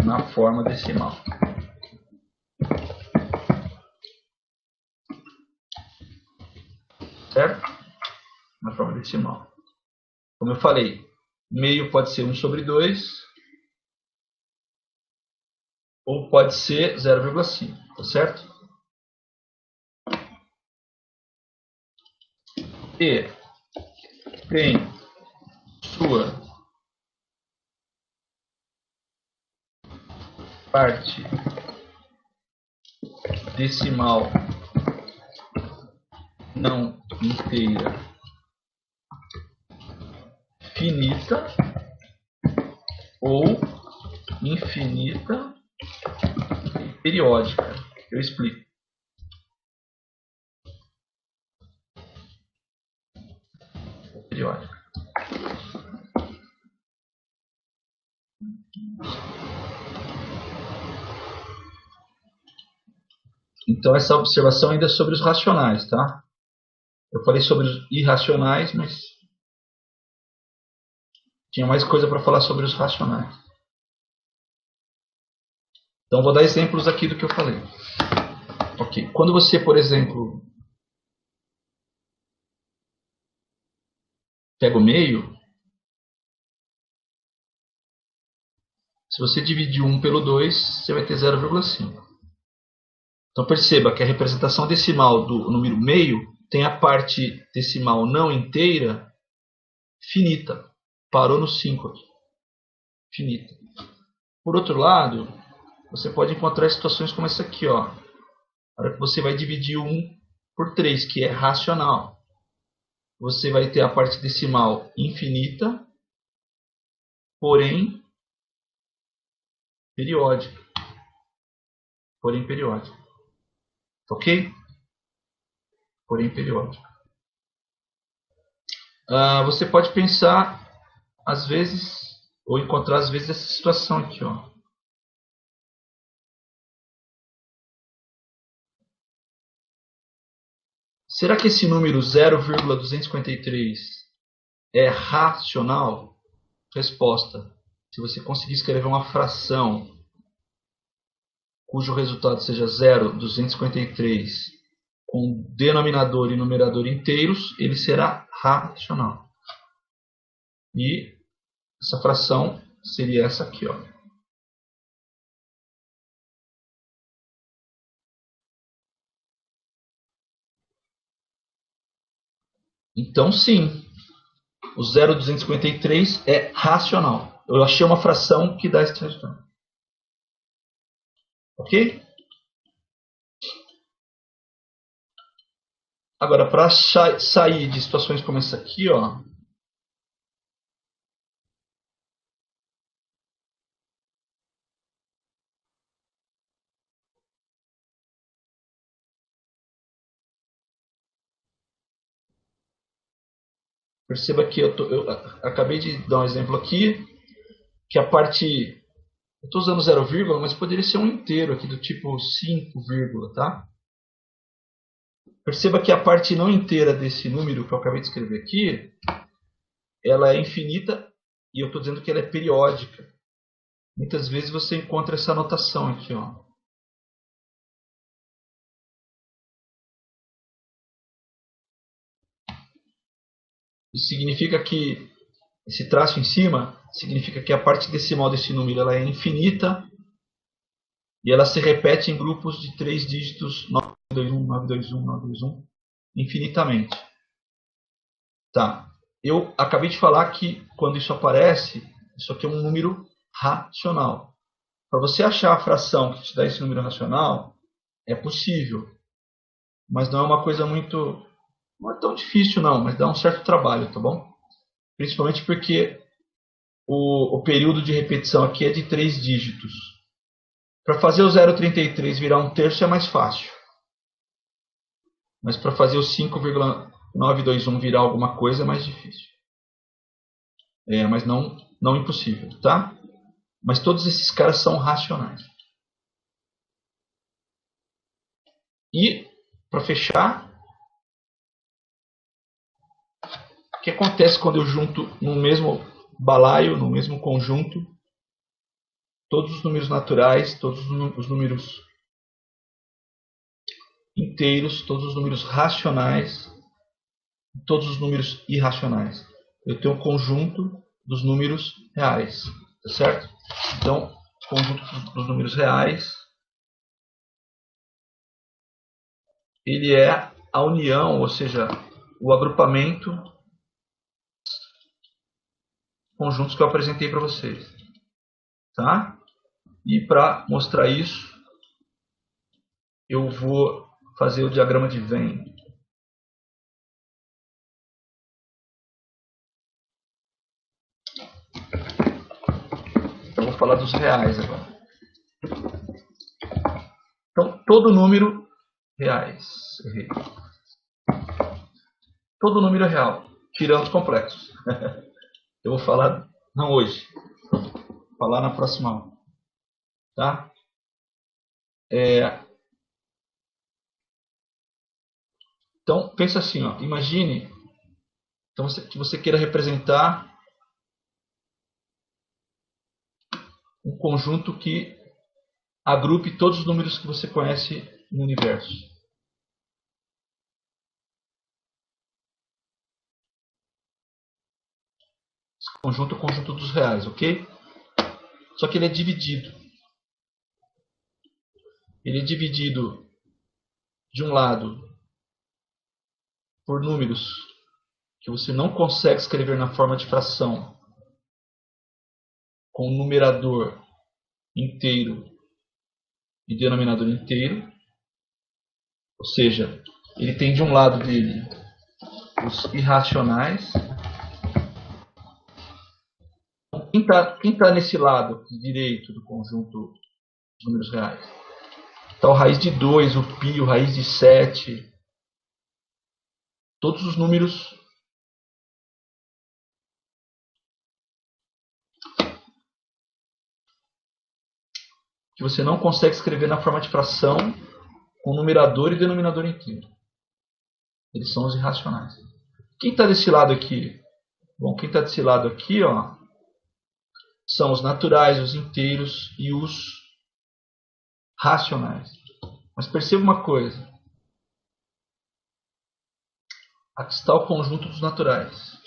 na forma decimal. Certo? Na forma decimal. Como eu falei, meio pode ser 1/2 ou pode ser 0,5, tá certo? E tem sua parte decimal não inteira finita ou infinita e periódica. Eu explico. Periódica. Então essa observação ainda é sobre os racionais, tá? Eu falei sobre os irracionais, mas tinha mais coisa para falar sobre os racionais. Então vou dar exemplos aqui do que eu falei. Ok. Quando você, por exemplo, pega o meio, se você dividir 1 pelo 2, você vai ter 0,5. Então perceba que a representação decimal do número meio tem a parte decimal não inteira finita. Parou no 5 aqui. Finita. Por outro lado, você pode encontrar situações como essa aqui, ó. A hora que você vai dividir 1 por 3, que é racional. Você vai ter a parte decimal infinita, porém periódica. Ok? Porém periódica. Você pode pensar, às vezes, ou encontrar, às vezes, essa situação aqui, ó. Será que esse número 0,253 é racional? Resposta: se você conseguir escrever uma fração cujo resultado seja 0,253 com denominador e numerador inteiros, ele será racional. E essa fração seria essa aqui, ó. Então, sim, o 0,253 é racional. Eu achei uma fração que dá esse resultado. Ok? Agora, para sair de situações como essa aqui, ó, Perceba que eu acabei de dar um exemplo aqui, que a parte... Eu estou usando 0, mas poderia ser um inteiro aqui, do tipo 5, tá? Perceba que a parte não inteira desse número que eu acabei de escrever aqui, ela é infinita e eu estou dizendo que ela é periódica. Muitas vezes você encontra essa anotação aqui, ó. Isso significa que esse traço em cima significa que a parte decimal desse número ela é infinita e ela se repete em grupos de 3 dígitos 921, 921, 921, infinitamente. Tá. Eu acabei de falar que quando isso aparece, isso aqui é um número racional. Para você achar a fração que te dá esse número racional, é possível. Mas não é uma coisa muito... Não é tão difícil não, mas dá um certo trabalho, tá bom? Principalmente porque o período de repetição aqui é de 3 dígitos. Para fazer o 0,33 virar um terço é mais fácil. Mas para fazer o 5,921 virar alguma coisa é mais difícil. Mas não impossível, tá? Mas todos esses caras são racionais. E, para fechar, o que acontece quando eu junto no mesmo balaio, no mesmo conjunto, todos os números naturais, todos os números inteiros, todos os números racionais, todos os números irracionais. Eu tenho um conjunto dos números reais, tá certo? Então, o conjunto dos números reais, ele é a união, ou seja, o agrupamento conjuntos que eu apresentei para vocês, tá? E para mostrar isso, eu vou fazer o diagrama de Venn. Eu vou falar dos reais agora. Então, todo número reais. Errei. Todo número é real, tirando os complexos. Eu vou falar, não hoje, vou falar na próxima aula. Tá? Então, pensa assim, ó, imagine então, que você queira representar um conjunto que agrupe todos os números que você conhece no universo. Esse conjunto é o conjunto dos reais, ok? Só que ele é dividido. Ele é dividido, de um lado, por números que você não consegue escrever na forma de fração, com numerador inteiro e denominador inteiro. Ou seja, ele tem de um lado dele os irracionais. Quem tá nesse lado direito do conjunto de números reais? Está o raiz de 2, o π, o raiz de 7. Todos os números que você não consegue escrever na forma de fração com numerador e denominador inteiro. Eles são os irracionais. Quem está desse lado aqui? Bom, quem está desse lado aqui, ó, são os naturais, os inteiros e os racionais. Mas perceba uma coisa. Aqui está o conjunto dos naturais.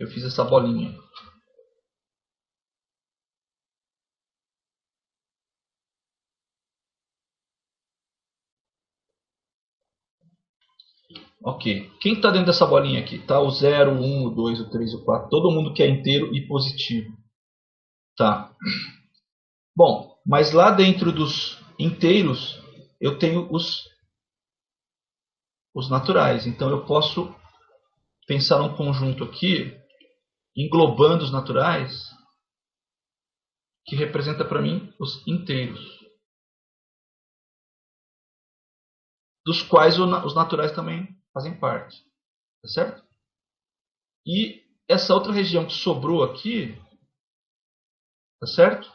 Eu fiz essa bolinha. Ok. Quem está dentro dessa bolinha aqui? Está o 0, o 1, o 2, o 3, o 4. Todo mundo que é inteiro e positivo. Tá. Bom, mas lá dentro dos inteiros, eu tenho os naturais. Então eu posso pensar num conjunto aqui, englobando os naturais, que representa para mim os inteiros. dos quais os naturais também fazem parte. Tá certo? E essa outra região que sobrou aqui, tá certo?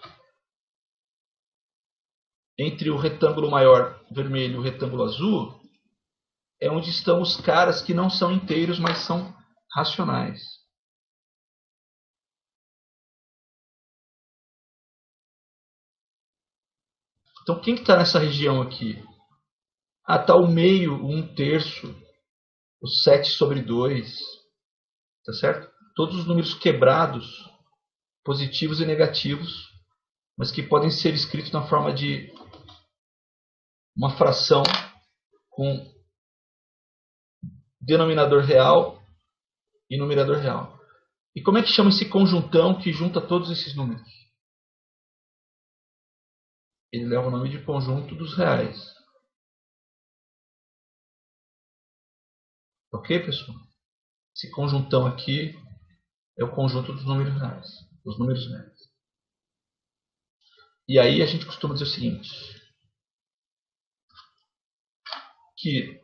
Entre o retângulo maior vermelho e o retângulo azul, é onde estão os caras que não são inteiros, mas são racionais. Então, quem está nessa região aqui? Ah, está o meio, o 1/3, o 7/2, tá certo? Todos os números quebrados, positivos e negativos, mas que podem ser escritos na forma de uma fração com denominador real e numerador real. E como é que chama esse conjuntão que junta todos esses números? Ele leva o nome de conjunto dos reais. Ok, pessoal? Esse conjuntão aqui é o conjunto dos números reais. Dos números reais. E aí a gente costuma dizer o seguinte, que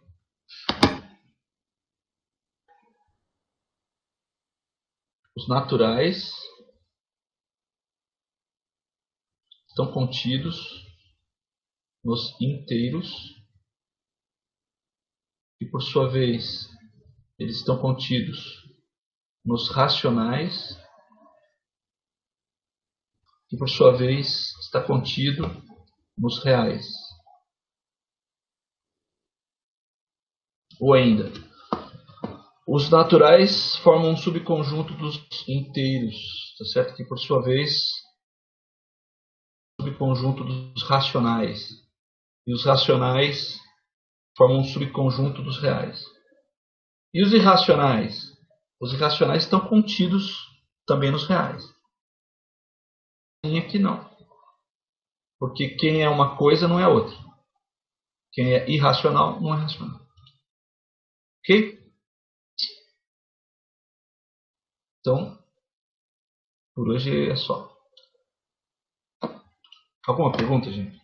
os naturais estão contidos nos inteiros, e por sua vez eles estão contidos nos racionais, que por sua vez está contido nos reais. Ou ainda, os naturais formam um subconjunto dos inteiros, tá certo? Que por sua vez é um subconjunto dos racionais. E os racionais formam um subconjunto dos reais. E os irracionais? Os irracionais estão contidos também nos reais. E aqui não. Porque quem é uma coisa não é outra. Quem é irracional não é racional. Ok? Então, por hoje é só. Alguma pergunta, gente?